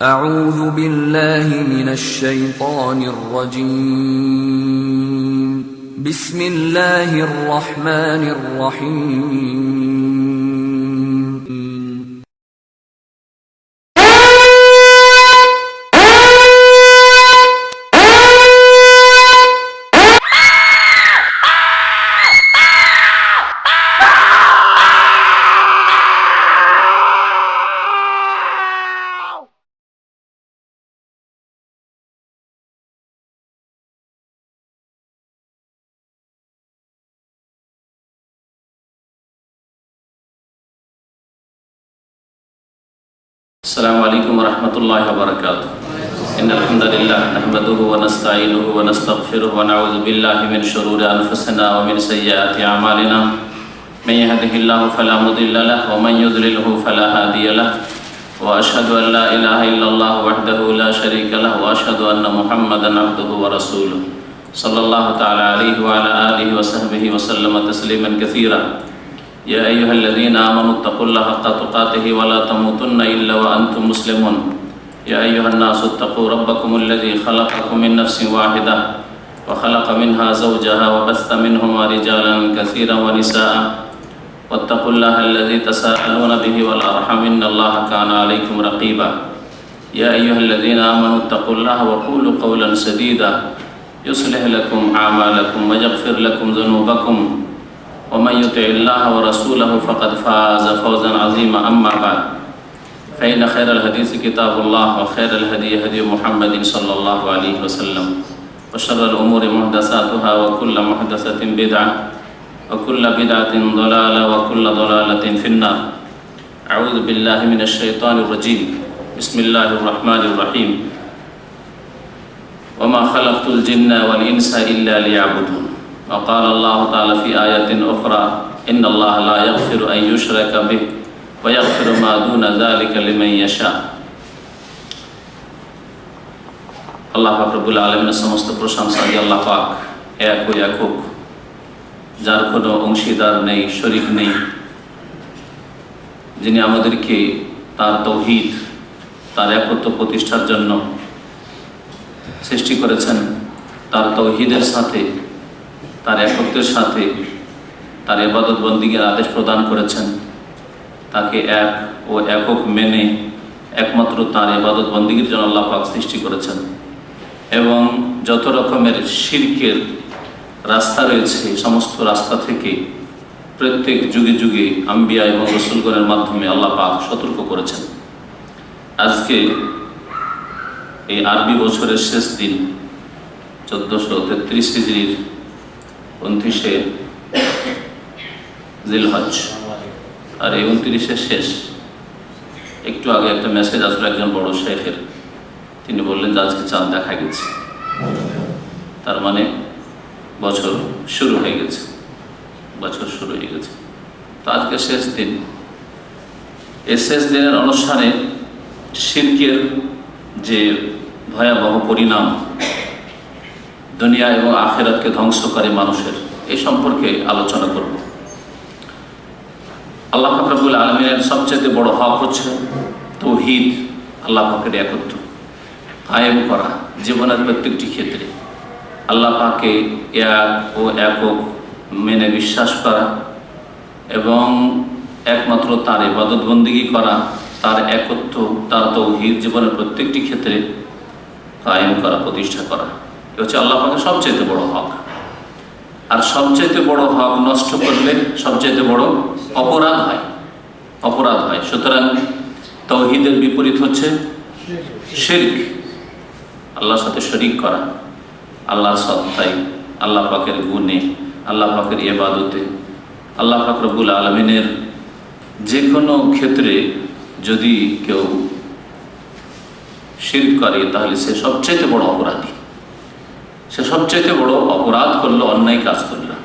أعوذ بالله من الشيطان الرجيم بسم الله الرحمن الرحيم السلام عليكم ورحمة الله وبركاته. إن الحمد لله نحمده ونستعينه ونستغفره ونعوذ بالله من شرور أنفسنا ومن سيئات أعمالنا. من يهده الله فلا مضل له ومن يضلله فلا هادي له. وأشهد أن لا إله إلا الله وحده لا شريك له وأشهد أن محمدا عبده ورسوله صلى الله تعالى عليه وعلى آله وصحبه وسلم تسليما كثيرا. يا أيها الذين آمنوا اتقوا الله حق تقاته ولا تموتن إلا وأنتم مسلمون. يا أيها الناس اتقوا ربكم الذي خلقكم من نفس واحدة وخلق منها زوجها وبث منهما رجالا كثيرا ونساء واتقوا الله الذي تساءلون به والأرحم إن الله كان عليكم رقيبا. يا أيها الذين آمنوا اتقوا الله وقولوا قولا سديدا يصلح لكم أعمالكم ويغفر لكم ذنوبكم ومن يطع الله ورسوله فقد فاز فوزا عظيما. أما بعد فإن خير الحديث كتاب الله وخير الهدي هدي محمد صلى الله عليه وسلم وشر الأمور محدثاتها وكل محدثة بدعة وكل بدعة ضلالة وكل ضلالة في النار. أعوذ بالله من الشيطان الرجيم. بسم الله الرحمن الرحيم. وما خلقت الجن والإنس إلا ليعبدون. وقال الله تعالى في آية أخرى إن الله لا يغفر أن يشرك به ويغفر ما دون ذلك لمن يشاء. আল্লাহ পাক রব্বুল আলামিনের সমস্ত প্রশংসা যে আল্লাহ পাক এক ও একক, যার কোনো অংশীদার নেই, শরীক নেই, যিনি আমাদেরকে তার তাওহীদ, তার একত্ব প্রতিষ্ঠার জন্য সৃষ্টি করেছেন। তার তাওহীদের সাথে, তার একত্বের সাথে তার ইবাদত বন্দিগির আদেশ প্রদান করেছেন। তাকে এক ও একক মেনে একমাত্র তার ইবাদত বন্দিগির জন্য আল্লাহ পাক সৃষ্টি করেছেন। এবং যত রকমের শিরকের রাস্তা রয়েছে, সমস্ত রাস্তা থেকে প্রত্যেক যুগে যুগে আম্বিয়া এবং রাসূলগণের মাধ্যমে আল্লাহ পাক সতর্ক করেছেন। আজকে এই আরবি বছরের শেষ দিন 1433 হিজরির 29শে জিলহজ, আর এই 29শে শেষ। একটু আগে একটা মেসেজ আসলো একজন বড় শেখের, তিনি বললেন যে আজকে চাঁদ দেখা গেছে, তার মানে বছর শুরু হয়ে গেছে, বছর শুরু হয়ে গেছে। তো আজকে শেষ দিন। এই শেষ দিনের অনুষ্ঠানে শিরকের যে ভয়াবহ পরিণাম দুনিয়া এবং আখিরাতকে ধ্বংস করে মানুষের, এই সম্পর্কে আলোচনা করব। আল্লাহ পাক রব্বুল আলামিনের সবচেয়ে বড় হক হচ্ছে তাওহীদ, আল্লাহ পাকের একত্ব কায়েম করা জীবনের প্রত্যেকটি ক্ষেত্রে। আল্লাহ পাকে এক ও একক মেনে বিশ্বাস করা এবং একমাত্র তার ইবাদত বন্দেগী করা, তার একত্ব, তার তাওহীদ জীবনের প্রত্যেকটি ক্ষেত্রে কায়েম করা, প্রতিষ্ঠা করা, এ হচ্ছে আল্লাহ পাকের সবচেয়ে বড় হক। আর সবচেয়ে বড় হক নষ্ট করলে সবচেয়ে বড় অপরাধ হয়। সুতরাং তাওহীদের বিপরীত হচ্ছে শিরক, আল্লাহর সাথে শরীক করা। আল্লাহর সত্তায়, আল্লাহ পাকের গুণে, আল্লাহ পাকের ইবাদতে, আল্লাহ পাক রব্বুল আলামিনের যে কোনো ক্ষেত্রে যদি কেউ শিরক করে তাহলে সে সবচেয়ে বড় অপরাধী। সে সবচেয়ে বড় অপরাধ করলো, অন্যায় কাজ করলো।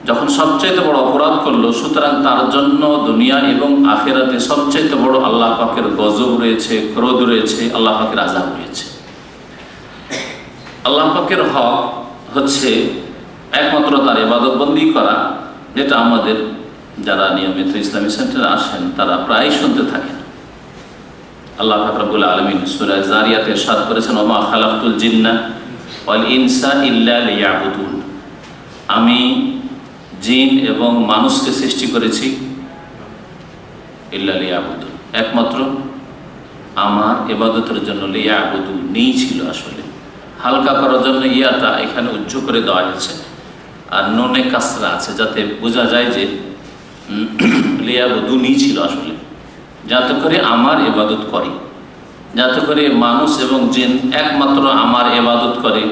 যখন সবচেয়ে বড় অপরাধ করলো, সুতরাং তার জন্য দুনিয়া এবং আখিরাতে সবচেয়ে বড় আল্লাহ পাকের গজব রয়েছে, ক্রোধ রয়েছে, আল্লাহ পাকের আযাব রয়েছে। আল্লাহ পাকের হক হচ্ছে একমাত্র তার ইবাদত বন্দি করা, যেটা আমাদের যারা নিয়মিত ইসলামী সেন্টারে আসেন তারা প্রায় শুনতে থাকেন। আল্লাহ পাক রব্বুল আলামিন সূরা যারিয়াতে ইরশাদ করেছেন, ওয়া মা খালাকতুল জিন্না ওয়াল ইনসা ইল্লা লিয়াবুদুন, আমি জিন এবং মানুষকে সৃষ্টি করেছি ইল্লা লিয়াবুদুন, একমাত্র আমার ইবাদতের জন্য। লিয়াবুদুন নেই ছিল, আসলে হালকা করার জন্য ইয়াটা এখানে উজ্জ্ব করে দেওয়া হয়েছে, আর নুনে কাসরা আছে যাতে বোঝা যায় যে লিয়াবুদুনই ছিল আসলে, যাতে করে আমার ইবাদত করে, যাতে করে মানুষ এবং জিন একমাত্র আমার ইবাদত করে,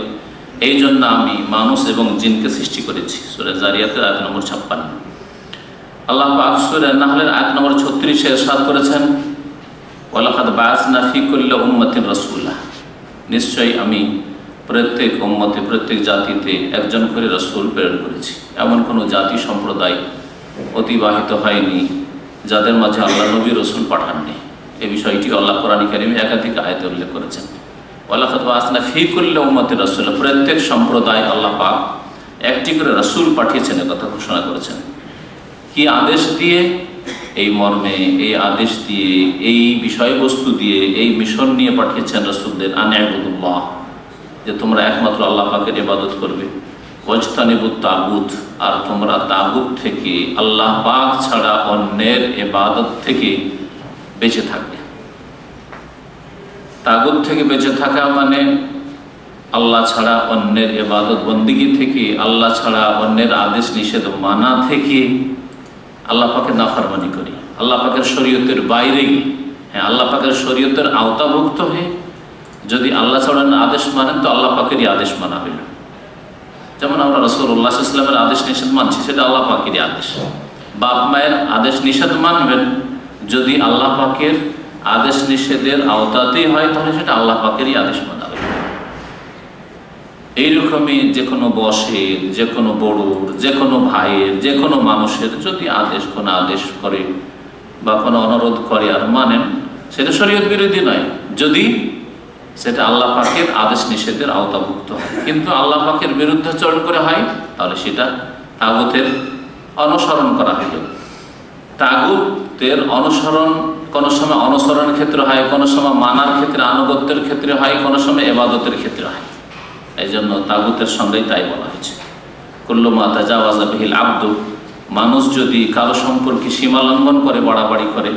এই জন্য আমি মানুষ এবং জিনকে সৃষ্টি করেছি। সূরা যারিয়াতের আয়াত নম্বর 56। আল্লাহ পাক সূরা নাহলের আয়াত নম্বর 36 এ ইরশাদ করেছেন, ওয়ালাকাদ বাআসনা ফি কুল্লি উম্মাতিন রাসূলা, নিশ্চয়ই আমি প্রত্যেক উম্মতে, প্রত্যেক জাতিতে একজন করে রাসূল প্রেরণ করেছি। এমন কোনো জাতি সম্প্রদায় অতিবাহিত হয়নি যাদের মাঝে আল্লাহ নবী রাসূল পাঠাননি। এই বিষয়টি আল্লাহ কোরআন কারীমে একাধিক আয়াতে উল্লেখ করেছেন। ওয়ালাকাদ বাআসনা ফি কুল্লি উম্মাতিন রাসূলা, প্রত্যেক সম্প্রদায় আল্লাহ পাক একটি করে রাসূল পাঠিয়েছেন, কথা ঘোষণা করেছেন। কি আদেশ দিয়ে? এই মর্মে, এই আদেশ দিয়ে, এই বিষয়বস্তু দিয়ে, এই মিশন নিয়ে পাঠিয়েছেন রাসূলদের, আন ইবুদুল্লাহ, যে তোমরা একমাত্র আল্লাহ পাকের ইবাদত করবে, ওয়াজতানিবুত তাগুত, আর তোমরা তাগুত থেকে, আল্লাহ পাক ছাড়া অন্যের ইবাদত থেকে বেঁচে থাকবে। তাগুত থেকে বেঁচে থাকা মানে আল্লাহ ছাড়া অন্যের ইবাদত বন্দিগি থেকে, আল্লাহ ছাড়া অন্যের আদেশ নিষেধ মানা থেকে, আল্লাহ পাকের নাফরমানি করি, আল্লাহ পাকের শরীয়তের বাইরে গিয়ে, হ্যাঁ আল্লাহ পাকের শরীয়তের আওতাভুক্ত হয়ে যদি আল্লাহ ছাড়া আদেশ মানেন তো আল্লাহ পাকেরই আদেশ মানা হইল। যেমন আমরা রাসূলুল্লাহ সাল্লাল্লাহু আলাইহি ওয়াসাল্লামের আদেশ নিষেধ মানছি, সেটা আল্লাহ পাকেরই আদেশ। বাপ মায়ের আদেশ নিষেধ মানবেন যদি আল্লাহ পাকের আদেশ নিষেধের আওতাতেই হয়, তাহলে সেটা আল্লাহ পাকেরই আদেশ মানা হইল। এইরকমই যে কোনো বসের, যে কোনো বড়োর, যে কোনো ভাইয়ের, যে কোনো মানুষের যদি কোনো আদেশ করে বা কোনো অনুরোধ করে আর মানেন, সেটা শরীয়ত বিরোধী নয় যদি সেটা আল্লাহ পাকের আদেশ নিষেধের আওতাভুক্ত হয়। কিন্তু আল্লাহ পাকের বিরুদ্ধাচরণ করে হয়, তাহলে সেটা তাগুতের অনুসরণ করা হইল। তাগুতের অনুসরণ কোনো সময় অনুসরণের ক্ষেত্রে হয়, কোনো সময় মানার ক্ষেত্রে, আনুগত্যের ক্ষেত্রে হয়, কোনো সময় ইবাদতের ক্ষেত্রে হয়। এই জন্য তাগুতের সঙ্গেই তাই বলা হয়েছে, কুল্লু মা তাজাওয়াজা বিহিল আবদু, মানুষ যদি কারো সম্পর্কে সীমা লঙ্ঘন করে, বাড়াবাড়ি করে,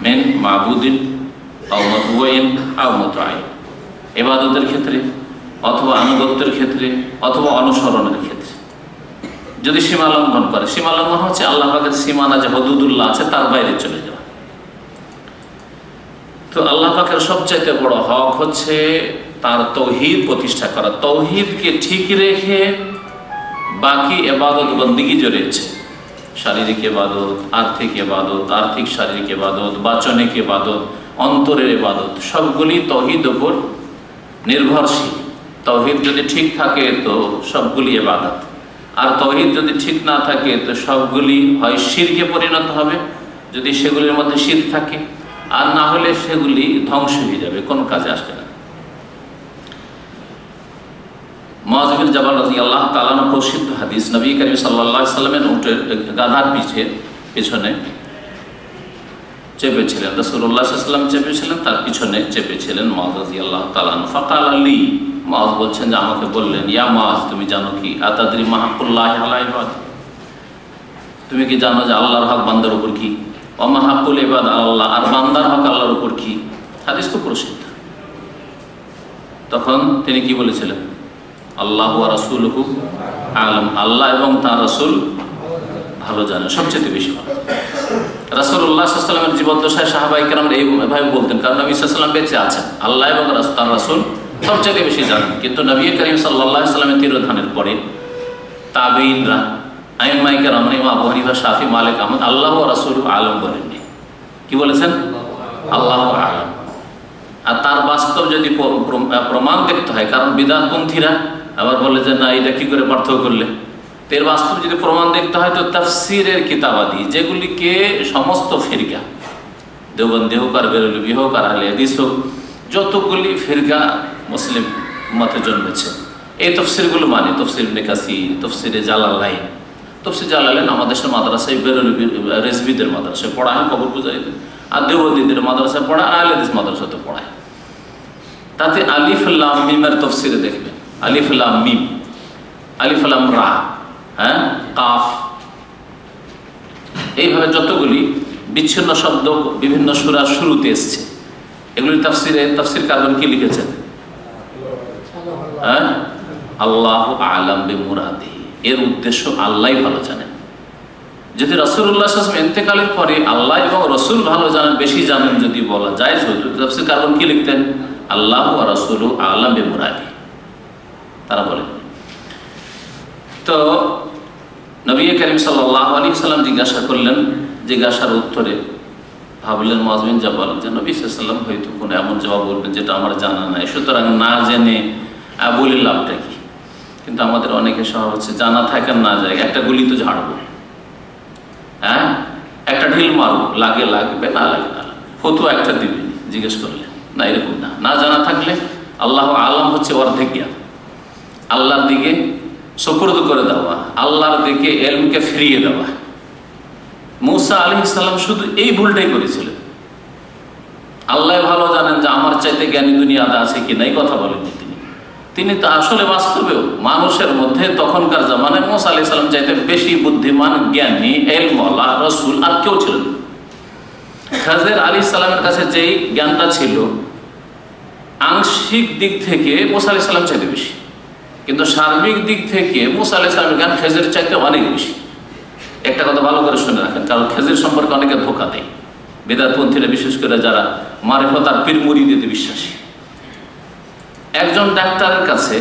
মেন মাবুদিন আও মাতবুইন আও মুতাঈন, ইবাদতের ক্ষেত্রে অথবা আনুগত্যের ক্ষেত্রে অথবা অনুসরণের ক্ষেত্রে যদি সীমা লঙ্ঘন করে, সীমা লঙ্ঘন হচ্ছে আল্লাহ পাকের সীমানা যে হুদুদুল্লাহ আছে তার বাইরে চলে যাওয়া। তো আল্লাহ পাকের সবচাইতে বড় হক হচ্ছে তার তৌহিদ প্রতিষ্ঠা করা। তৌহিদকে ঠিক রেখে বাকি ইবাদত বন্দেগী যে রয়েছে, শারীরিক ইবাদত, আর্থিক শারীরিক ইবাদত, বাচনিক ইবাদত, অন্তরের ইবাদত, সবগুলি তৌহিদ উপর নির্ভরশীল। তৌহিদ যদি ঠিক থাকে তো সবগুলি ইবাদত, আর তৌহিদ যদি ঠিক না থাকে তো সবগুলি হয় শিরকে পরিণত হবে যদি সেগুলির মধ্যে শিরক থাকে, আর না হলে সেগুলি ধ্বংস হয়ে যাবে, কোনো কাজে আসবে না। মুআয বিন জাবাল রাদিয়াল্লাহু তাআলা আনহু প্রসিদ্ধ হাদিস, নবী করিম সাল্লাল্লাহু আলাইহি ওয়াসাল্লামের উটের গাধার পিছনে চেপেছিলেন, রাসূলুল্লাহ সাল্লাল্লাহু আলাইহি ওয়াসাল্লাম চেপেছিলেন, তার পিছনে চেপেছিলেন মুআয রাদিয়াল্লাহু তাআলা আনহু। ফাকাল লি, মুআয বলছেন যে আমাকে বললেন, ইয়া মুআয, তুমি জানো কি, আতাদরি মা হাক্কুল্লাহি আলা ইবাদি, তুমি কি জানো যে আল্লাহর হক বান্দার উপর কি, ওয়া মা হাক্কুল ইবাদ আল্লাহ, আর বান্দার হক আল্লাহর উপর কি? হাদিস খুব প্রসিদ্ধ। তখন তিনি কি বলেছিলেন? আল্লাহ ওয়া রাসূলুহু আ'লাম, আল্লাহ এবং তার রাসূল ভালো জানেন, সবচেয়ে বেশি ভালো। রাসূলুল্লাহ সাল্লাল্লাহু আলাইহি ওয়াসাল্লামের জীবদ্দশায় সাহাবায়ে কেরাম এইভাবে বলতেন, কারণ নবী সাল্লাল্লাহু আলাইহি ওয়াসাল্লাম বেঁচে আছেন, আল্লাহ এবং তার রাসূল সবচেয়ে বেশি জানেন। কিন্তু নবী করিম সাল্লাল্লাহু আলাইহি ওয়াসাল্লামের তিরোধানের পরে তাবেঈনরা, আইম্মায়ে কেরাম, ইমাম আবু হানিফা, শাফি, মালিক, আহমদ আল্লাহ ওয়া রাসূলুহু আ'লাম বলেননি, কি বলেছেন? আল্লাহু আ'লাম। আর তার বাস্তব যদি প্রমাণ দেখতে হয়, কারণ বিদআতপন্থীরা আবার বলে যে না, এটা কি করে পার্থক্য করলে, এর বাস্তব যদি প্রমাণ দেখতে হয় তো তাফসিরের কিতাবাদি, যেগুলিকে সমস্ত ফিরকা, দেওবন্দি হোক আর বেরলভী হোক আর আহলে হাদিস হোক, যতগুলি ফিরকা মুসলিম মতে জন্মেছে, এই তফসিরগুলো মানে তফসির ইবনে কাসির, তফসিরে জালালাইন। তফসির জালালাইন আমাদের দেশের মাদ্রাসায় বেরলভী রেজভিদের মাদ্রাসায় পড়া হয়, কবর পূজারীদের আর দেওবন্দিদের মাদ্রাসায় পড়ায় আর আহলে হাদিস মাদ্রাসাতে পড়ায়। তাতে আলিফ লাম মিমের তফসিরে দেখবেন, আলিফ লাম মিম, আলিফ লাম রা, হ্যাঁ, কাফ, এইভাবে যতগুলি বিচ্ছিন্ন শব্দ বিভিন্ন সূরার শুরুতে এসছে, এগুলি তাফসির কারণ কি লিখেছেন? হ্যাঁ, আল্লাহু আ'লাম বিমুরাদিহি, এর উদ্দেশ্য আল্লাহই ভালো জানেন। যদি রাসূলুল্লাহ সাল্লাল্লাহু আলাইহি ওয়াসাল্লাম ইন্তেকালের পরে আল্লাহ এবং রাসূল ভালো জানেন, বেশি জানেন যদি বলা যায়, তাফসির কারণ কি লিখতেন? আল্লাহু ওয়া রাসূলুহু আ'লাম বিমুরাদিহি, তারা বলেন। তো নবী করিম সাল্লাল্লাহু আলাইহি ওয়াসাল্লাম জিজ্ঞাসা করলেন, জিজ্ঞাসার উত্তরে ভাবলেন মুআয বিন জাবাল যে নবী সাল্লাল্লাহু আলাইহি ওয়াসাল্লাম হয়তো কোনো এমন জবাব বলবেন যেটা আমার জানা নাই, সুতরাং না জেনে বলে লাভটা কি? কিন্তু আমাদের অনেকের স্বভাব হচ্ছে জানা থাকে না যায়, একটা গুলি তো ঝাড়বো, হ্যাঁ, একটা ঢিল মারবো, লাগে লাগবে, না লাগে না লাগবে, ফতোয়া একটা দিবে জিজ্ঞেস করলে। না, এরকম না। না জানা থাকলে আল্লাহ আলাম হচ্ছে অর্ধেক জ্ঞান, আল্লাহর দিকে সুপুর্দ করে দেওয়া, আল্লাহর দিকে ইলমকে ফিরিয়ে দেওয়া। মূসা আলাইহিস সালাম শুধু এই ভুলটাই করেছিলেন। আল্লাহ ভালো জানেন যে আমার চাইতে জ্ঞানী দুনিয়াতে আছে কিনা, এই কথা বলেননি তিনি তো আসলে বাস্তবেও মানুষের মধ্যে তখনকার জামানায় মূসা আলাইহিস সালাম চাইতে বেশি বুদ্ধিমান, জ্ঞানী, ইলমওয়ালা রাসূল আর কেউ ছিলেন। খাজির আলাইহিস সালামের কাছে যেই জ্ঞানটা ছিল আংশিক দিক থেকে মূসা আলাইহিস সালাম চাইতে বেশি, কিন্তু সার্বিক দিক থেকে মূসা আলাইহিস সালামের জ্ঞান খেজের চাইতে অনেক বেশি। একটা কথা ভালো করে শুনে রাখেন, কারণ খেজের সম্পর্কে অনেকে ধোঁকা দেয়, বেদাতপন্থীরা, বিশেষ করে যারা মারিফত আর পীর মুরিদিতে বিশ্বাসী। একজন ডাক্তারের কাছে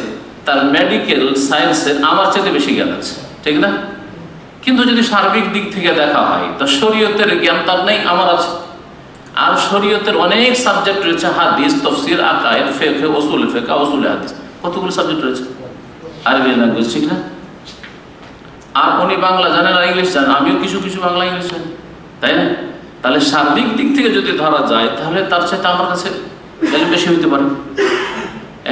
তার মেডিকেল সায়েন্সের আমার চাইতে বেশি জ্ঞান আছে, ঠিক না? কিন্তু যদি সার্বিক দিক থেকে দেখা হয় তো শরীয়তের জ্ঞান তার নেই, আমার আছে। আর শরীয়তের অনেক সাবজেক্ট রয়েছে, হাদিস, তাফসীর, আকায়েদ, ফিকহ, উসুল ফিকহ, উসুল হাদিস, কতগুলো সাবজেক্ট রয়েছে, আরবি ল্যাঙ্গুয়েজ, ঠিক না? আর উনি বাংলা জানেন আর ইংলিশ জানেন, আমিও কিছু কিছু বাংলা ইংলিশ জানি, তাই না? তাহলে সার্বিক দিক থেকে যদি ধরা যায় তাহলে তার চাইতে আমার কাছে বেশি হইতে পারে,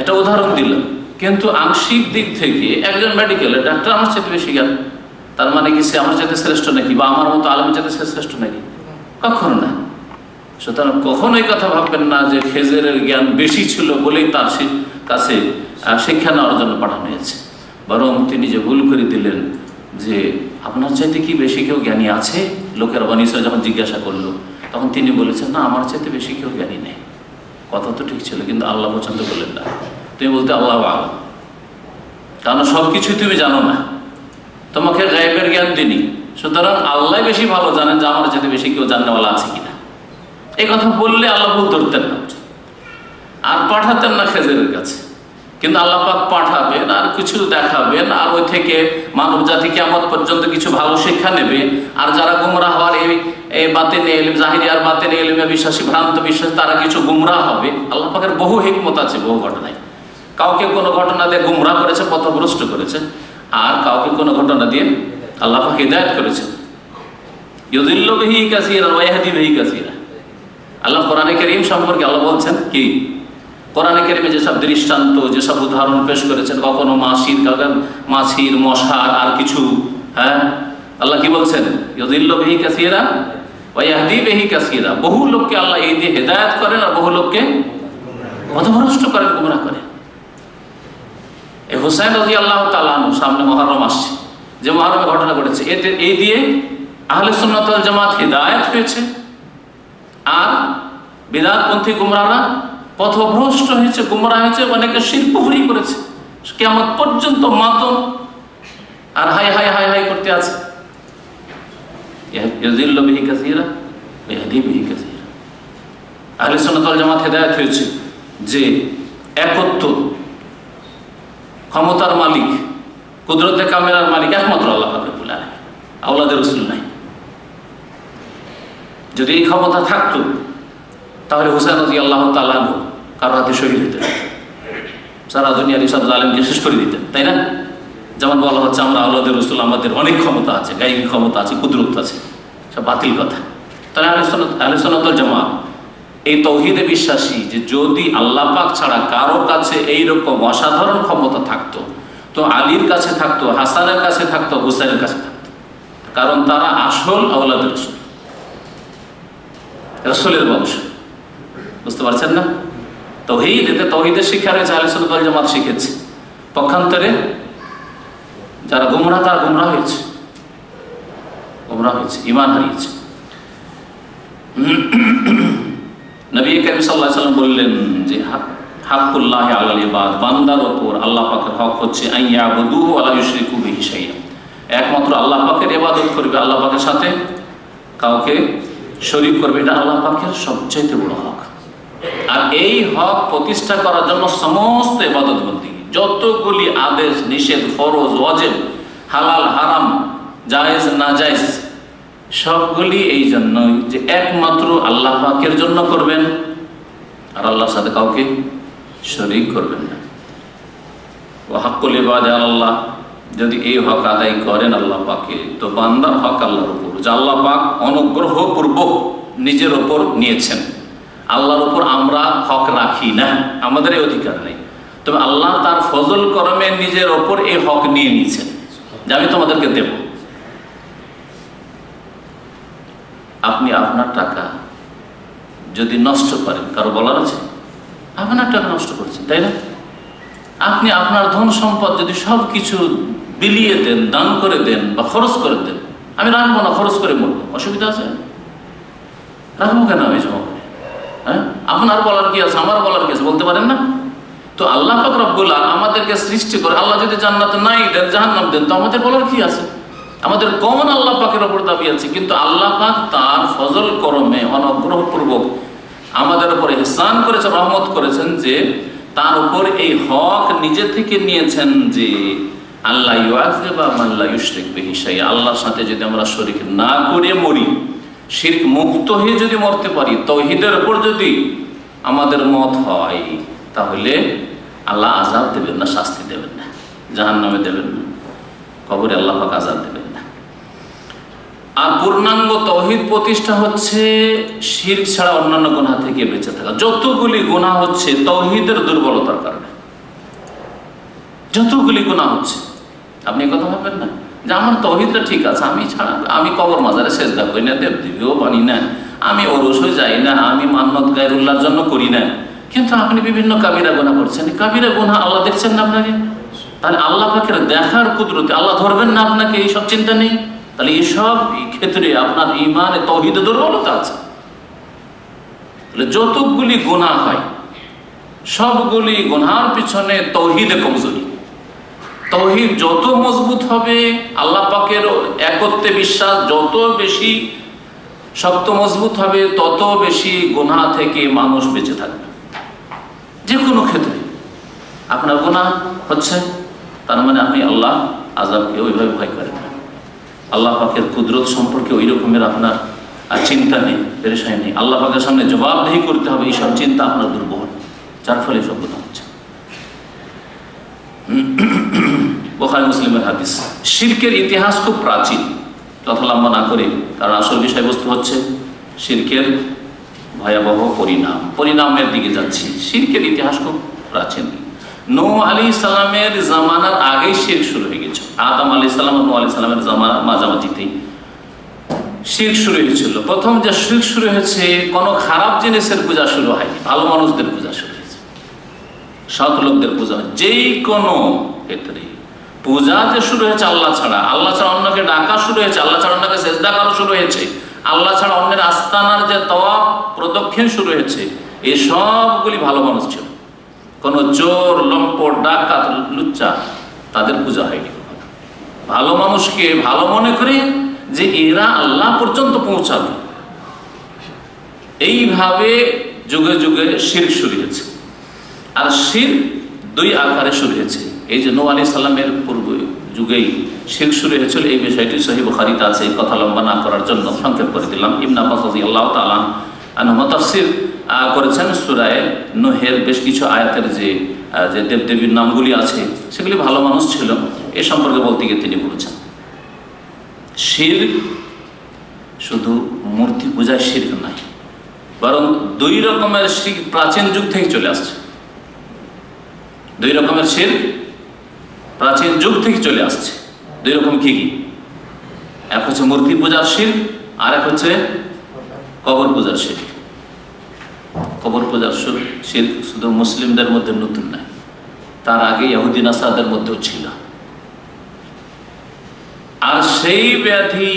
একটা উদাহরণ দিলাম। কিন্তু আংশিক দিক থেকে একজন মেডিকেলের ডাক্তার আমার চাইতে বেশি জ্ঞান, তার মানে কি সে আমার চাইতে শ্রেষ্ঠ নাকি, বা আমার মতো আলেমের চাইতে সে শ্রেষ্ঠ নাকি? কখনো না। সুতরাং কখনোই কথা ভাববেন না যে খেজেরের জ্ঞান বেশি ছিল বলেই তার কাছে শিক্ষা নেওয়ার জন্য পাঠানো হয়েছে। বরং তিনি যে ভুল করে দিলেন যে আপনার চাইতে কি বেশি কেউ জ্ঞানী আছে? লোকেরা বনী ইসরাঈল যখন জিজ্ঞাসা করলো তখন তিনি বলেছেন, না, আমার চাইতে বেশি কেউ জ্ঞানী নেই। কথা তো ঠিক ছিল, কিন্তু আল্লাহ পছন্দ করলেন না। তুমি বলতে আল্লাহ আলাম, কারণ সব কিছুই তুমি জানো না, তোমাকে গায়েবের জ্ঞান দিনি, সুতরাং আল্লাহ বেশি ভালো জানেন যে আমার চাইতে বেশি কেউ জাননেওয়ালা আছে কিনা। এই কথা বললে আল্লাহ ভুল ধরতেন না আর পাঠাতেন না খেজেরের কাছে, কিন্তু আল্লাহ পাক পাঠাবেন আর কিছু দেখাবেন, আর ওই থেকে মানব জাতি কিয়ামত পর্যন্ত কিছু ভালো শিক্ষা নেবে। আর যারা গুমরাহ হওয়ার এই বাতিনি ইলম, জাহিরি আর বাতিনি ইলমে বিশ্বাসী, ভ্রান্ত বিশ্বাস, তারা কিছু গুমরাহ হবে। আল্লাহ পাকের বহু হিকমত আছে বহু ঘটনায়। কাউকে কোনো ঘটনা দিয়ে গুমরাহ করেছে, পথভ্রষ্ট করেছে, আর কাউকে কোনো ঘটনা দিয়ে আল্লাহ পাক হিদায়াত করেছে। ইউদিল্লু বিহি কাসীরান ওয়া ইয়াহদি বিহি কাসীরান। আল্লাহ কোরআনে কারীম সম্পর্কে আল্লাহ বলছেন কি, কোরআনে কারীমে যেসব দৃষ্টান্ত, যেসব উদাহরণ পেশ করেছেন, কখনো মাছির, মশার আর কিছু, হ্যাঁ, আল্লাহ কি বলছেন? ইউদিল্লু বিহি কাসীরান ওয়া ইয়াহদি বিহি কাসীরান। বহু লোককে আল্লাহ এই দিয়ে হেদায়েত করেন আর বহু লোককে পথভ্রষ্ট করেন, গুমরাহ করেন। এই হুসাইন রাদিয়াল্লাহু তাআলা আনহু, সামনে মুহররম আসছে, যে মুহররমে ঘটনা ঘটেছে, এতে এই দিয়ে আহলে সুন্নাত ওয়াল জামাত হেদায়েত হয়েছে, আর বিদআতপন্থী গুমরাহরা পথভ্রষ্ট হয়েছে, গুমরাহ হয়েছে, অনেকে শিরকুফরি করেছে, কিয়ামত পর্যন্ত মাতম আর হাই হাই হাই হাই করতে আছে। ইউদিল্লু বিহি কাসীরা ওয়া ইয়াহদি বিহি কাসীরা। আহলে সুন্নাত ওয়াল জামাত হেদায়েত হয়েছে যে একত্ব, ক্ষমতার মালিক, কুদরতে কামেলার মালিক একমাত্র আল্লাহ পাক রব্বুল আলামিন, আওলাদের রাসূল নাই। যদি এই ক্ষমতা থাকতো তাহলে হুসাইন রাদিয়াল্লাহু তাআলা আনহু কারো হাতে শহীদ হতেন, সারা দুনিয়ার সব জালেমকে শেষ করে দিতেন, তাই না? যেমন বলা হচ্ছে আমরা আওলাদের রাসূল, আমাদের অনেক ক্ষমতা আছে, গায়বী ক্ষমতা আছে, কুদরত আছে, সব বাতিল কথা। তাহলে আহলে সুন্নাত ওয়াল জামাত এই তৌহিদে বিশ্বাসী যে যদি আল্লাহ পাক ছাড়া কারো কাছে এইরকম অসাধারণ ক্ষমতা থাকতো তো আলীর কাছে থাকতো, হাসানের কাছে থাকতো, হুসাইনের কাছে থাকতো, কারণ তারা আসল আওলাদের রাসূল। রাসূলের বংশ। বুঝতে পারছেন না? তাওহীদ, এতে তাওহীদের শিক্ষা রয়েছে, আহলে সুন্নাত ওয়াল জামাত শিখেছে। পক্ষান্তরে যারা গুমরাহ, তারা গুমরাহ হয়েছে, ঈমান হারিয়েছে। নবী করিম সাল্লাল্লাহু আলাইহি ওয়াসাল্লাম বললেন যে হাক্কুল্লাহ আলাল ইবাদ, বান্দার ওপর আল্লাহ পাকের হক হচ্ছে আইয়াবুদুহু ওয়া লা ইউশরিকু বিহি শাইআ, একমাত্র আল্লাহ পাকের ইবাদত করবে, আল্লাহ পাকের সাথে কাউকে শরীক করবে। এটা আল্লাহ পাকের সবচেয়ে বড় হক। আর এই হক প্রতিষ্ঠা করার জন্য সমস্ত ইবাদতবন্দি, যতগুলি আদেশ নিষেধ, ফরজ ওয়াজিব, হালাল হারাম, জায়েজ নাজায়েজ, সবগুলি এই জন্যই যে একমাত্র আল্লাহ পাকের জন্য করবেন আর আল্লাহর সাথে কাউকে শরীক করবেন না। ওয়া হাক্কুল ইবাদি আলাল্লাহ, যদি এই হক আদায় করেন আল্লাহ পাকে, তো বান্দার হক আল্লাহর উপর, যা আল্লাহ পাক অনুগ্রহপূর্বক নিজের ওপর নিয়েছেন। আল্লাহর উপর আমরা হক রাখি না, আমাদের এই অধিকার নেই। তবে আল্লাহ তার ফজল করমে নিজের ওপর এই হক নিয়ে নিয়েছেন যে আমি তোমাদেরকে দেব। আপনি আপনার টাকা যদি নষ্ট করেন, কারো বলার আছে? আপনার টাকা নষ্ট করছেন, তাই না? আপনি আপনার ধন সম্পদ যদি সব কিছু বিলিয়ে দেন, দান করে দেন বা খরচ করে দেন, আমি রাখবো না, খরচ করে মরবো, অসুবিধা আছে? রাখবো কেন আমি জমা করে? হ্যাঁ, আপনার বলার কি আছে, আমার বলার কি আছে, বলতে পারেন না? তো আল্লাহ পাক রব্বুল আলামিন আমাদেরকে সৃষ্টি করে, আল্লাহ যদি জান্নাত নাই দেন, জাহান্নাম দেন, তো আমাদের বলার কি আছে? আমাদের কমন আল্লাহ পাকের ওপর দাবি আছে। কিন্তু আল্লাহ পাক তার ফজল করমে অনুগ্রহপূর্বক আমাদের উপর ইহসান করেছেন, রহমত করেছেন যে তার উপর এই হক নিজে থেকে নিয়েছেন যে আল্লাহ ইউআযিবা মান লা ইউশরিক বিহি শাইআ, আল্লাহর সাথে যদি আমরা শরীক না করে মরি, শিরক মুক্ত হয়ে যদি মরতে পারি, তাওহীদের উপর যদি আমাদের মত হয়, তাহলে আল্লাহ আযাব দেবেন না, শাস্তি দেবেন না, জাহান্নামে দেবেন না, কবরে আল্লাহ পাক আযাব দেবেন না। আর পূর্ণাঙ্গ তাওহীদ প্রতিষ্ঠা হচ্ছে শিরক ছাড়া অন্যান্য গুনাহ থেকে বেঁচে থাকা। যতগুলি গুনাহ হচ্ছে তাওহীদের দুর্বলতার কারণে, যতগুলি গুনাহ হচ্ছে। আপনি কথা ভাববেন না যে আমার তাওহীদটা ঠিক আছে, আমি কবর মাজারে সেজদা করি না, দেবদেবীও বানি না, আমি ওরসও যাই না, আমি মান্নত গায়রুল্লাহর জন্য করি না, কিন্তু আপনি বিভিন্ন কাবিরা গুনাহ করছেন। কাবিরা গুনাহ আল্লাহ দেখছেন না আপনাকে? তাহলে আল্লাহ পাকের দেখার কুদরতে আল্লাহ ধরবেন না আপনাকে? এইসব চিন্তা নেই? তাহলে এইসব ক্ষেত্রে আপনার ঈমানে তাওহীদে দুর্বলতা আছে। তাহলে যতগুলি গুনাহ হয়, সবগুলি গুনাহর পিছনে তাওহীদে কমজোরি। তাওহীদ যত মজবুত হবে, আল্লাহ পাকের একত্বে বিশ্বাস যত বেশি শক্ত মজবুত হবে, তত বেশি গুনাহ থেকে মানুষ বেঁচে থাকবে। যে কোনো ক্ষেত্রে আপনার গুনাহ হচ্ছে, তার মানে আপনি আল্লাহ আযাবকে ওইভাবে ভয় করেন না, আল্লাহ পাকের কুদরত সম্পর্কে ওই রকমের আপনার চিন্তা নেই, পেরেশানি নেই, আল্লাহ পাকের সামনে জবাবদিহি করতে হবে, এইসব চিন্তা আপনার দুর্বল, যার ফলে সব গুনাহ হচ্ছে। বুখারী মুসলিমের হাদিস। শিরকের ইতিহাস খুব প্রাচীন, কথা লম্বা না করে, কারণ আসল বিষয়বস্তু হচ্ছে শিরকের ভয়াবহ পরিণামের দিকে যাচ্ছি। শিরকের ইতিহাস খুব প্রাচীন। নূহ আলাইহিস সালামের জামানার আগেই শিরক শুরু হয়ে গেছে। আদম আলাইহিস সালাম ও নূহ আলাইহিস সালামের মাঝামাঝিতেই শিরক শুরু হয়েছিল। প্রথম যে শিরক শুরু হয়েছে, কোনো খারাপ জিনিসের পূজা শুরু হয়নি, ভালো মানুষদের পূজা শুরু হয়েছে, সৎ লোকদের পূজা। যেই কোনো ক্ষেত্রে পূজা যে শুরু হয়েছে আল্লাহ ছাড়া অন্যকে ডাকা শুরু হয়েছে, আল্লাহ ছাড়া অন্যকে সেজদা করা শুরু হয়েছে, আল্লাহ ছাড়া অন্যের আস্তানার যে তাওয়াফ প্রদক্ষিণ শুরু হয়েছে, এই সবগুলি ভালো মানুষ ছিল। কোন চোর, লম্পট, ডাকাত, লুচ্চা তাদের পূজা হয়নি। ভালো মানুষকে ভালো মনে করে যে এরা আল্লাহ পর্যন্ত পৌঁছাবে, এইভাবে যুগে যুগে শিরক শুরু হয়েছে। আর শিরক দুই আকারে শুরু হয়েছে। এই যে নূহ আলাইহিস সালামের পূর্ব যুগেই শিরক শুরু হয়েছিল, এই বিষয়টি সহিহ বুখারীতে আছে। কথা লম্বা না করার জন্য সংক্ষেপ করে দিলাম। ইবনে আব্বাস রাদিয়াল্লাহু তাআলা আনহু তাফসীর করেছেন সূরা নূহের বেশ কিছু আয়াতের যে দেবদেবীর নামগুলি আছে, সেগুলি ভালো মানুষ ছিল, এ সম্পর্কে বলতে গিয়ে তিনি বলেছেন শিরক শুধু মূর্তি পূজায় শিরক নাই, বরং দুই রকমের শিরক প্রাচীন যুগ থেকে চলে আসছে। দুই রকমের শিরক প্রাচীন যুগ থেকে চলে আসছে। দুই রকম কি কি? এক হচ্ছে মূর্তি পূজার শিরক, আর এক হচ্ছে কবর পূজার শিরক। কবর পূজার শিরক শুধু মুসলিমদের মধ্যে নতুন নয়, তার আগে ইহুদি নাসারাদের মধ্যেও ছিল। আর সেই ব্যাধি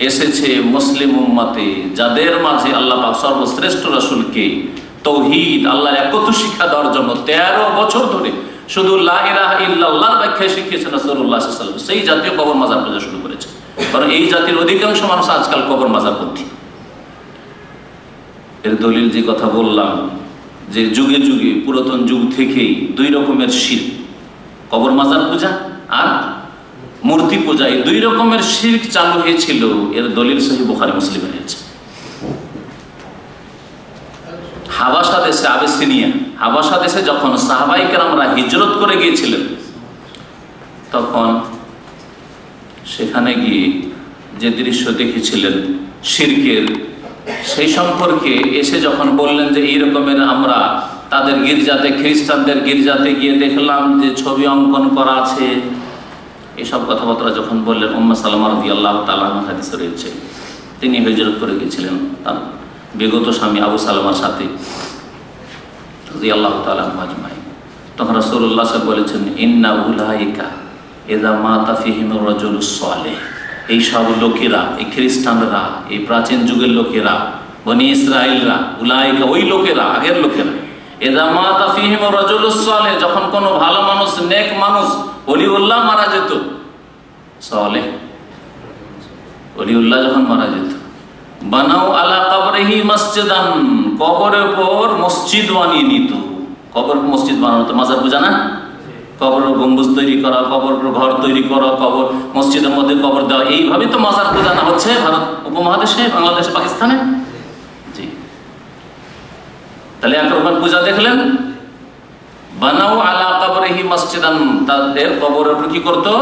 এসেছে মুসলিম উম্মতে, যাদের মাঝে আল্লাহ পাক সর্বশ্রেষ্ঠ রাসূলকে তাওহীদ, আল্লাহর একত্ব শিক্ষা দেওয়ার জন্য 13 বছর ধরে শুধু লা ইলাহা ইল্লাল্লাহর ব্যাখ্যা শিখিয়েছেন রাসূলুল্লাহ সাল্লাল্লাহু আলাইহি ওয়াসাল্লাম, সেই জাতীয় কবর মাজার পূজা শুরু করেছে। কারণ এই জাতির অধিকাংশ মানুষ আজকাল কবর মাজার পন্থী। এর দলিল যে কথা বললাম, যে যুগে যুগে পুরাতন যুগ থেকেই দুই রকমের শিরক, কবর মাজার পূজা আর মূর্তি পূজা, এই দুই রকমের শিরক চালু হয়েছিল। এর দলিল সহিহ বুখারী মুসলিমে রয়েছে। হাবাসা দেশে, আবিসিনিয়া হাবাসা দেশে যখন সাহাবায়ে কেরামরা হিজরত করে গিয়েছিলেন, তখন সেখানে গিয়ে যে দৃশ্য দেখেছিলেন শিরকের, সেই সম্পর্কে এসে যখন বললেন যে এই রকমের আমরা তাদের গির্জাতে, খ্রিস্টানদের গির্জাতে গিয়ে দেখলাম যে ছবি অঙ্কন করা আছে, এসব কথাবার্তা যখন বললেন, উম্মে সালামা রাদিয়াল্লাহু তাআলা আনহা হাদিসে রয়েছে, তিনি হিজরত করে গিয়েছিলেন তার বিগত স্বামী আবু সালামার সাথে রাদিয়াল্লাহু তাআলা আনহু আজমাইন। তখন রাসূলুল্লাহ সাল্লাল্লাহু আলাইহি ওয়াসাল্লাম বলেছেন, ইন্না উলাইকা ইযা মাতা ফিহিমুর রাজুলুস সালেহ, এই সব লোকেরা, এই খ্রিস্টানরা, এই প্রাচীন যুগের লোকেরা, বনি ইসরাইলরা, উলাইকা ওই লোকেরা, আগের লোকেরা, ইযা মাতা ফিহিমুর রাজুলুস সালেহ, যখন কোনো ভালো মানুষ, নেক মানুষ, ওলিউল্লাহ মারা যেত, সালেহ ওলিউল্লাহ যখন মারা যেত, বানাও আলা কবরিহি মসজিদান, কবরের উপর মসজিদ বানিয়ে নিত। কবর মসজিদ বানানো তো মাজার পূজা না? কবর গম্বুজ তৈরি করা, কবর ঘর তৈরি করা, কবর মসজিদের মধ্যে কবর দেওয়া, এইভাবে তো মাজার পূজা না হচ্ছে ভারত উপমহাদেশে, বাংলাদেশে, পাকিস্তানে। জি, তাহলে একরকম পূজা দেখলেন, বানাও আলা কবরিহি মসজিদান, তাদের কবরের উপর কি করতো?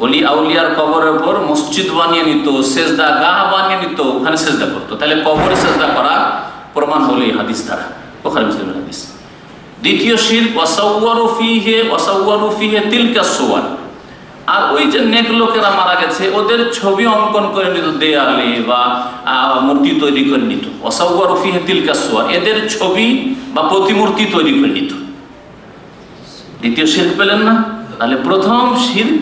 ওলি আউলিয়ার কবরের উপর মসজিদ বানিয়ে নিত, সেজদা গাহ বানিয়ে নিত, ওখানে সেজদা করতো। তাহলে কবরে সেজদা করা প্রমাণ হলো এই হাদিস দ্বারা, বুখারী মুসলিমের হাদিস। দ্বিতীয় শিরক ওয়াসাওয়ারু ফিহি তিলকা সুওয়ার, আর ওই যে নেক লোকেরা মারা গেছে ওদের ছবি অঙ্কন করে নিত দেয়ালে বা মূর্তি তৈরি করে নিত। ওয়াসাওয়ারু ফিহি তিলকা সুওয়ার, এদের ছবি বা প্রতিমূর্তি তৈরি করে নিত। দ্বিতীয় শিরক পেলেন না? তাহলে প্রথম শিরক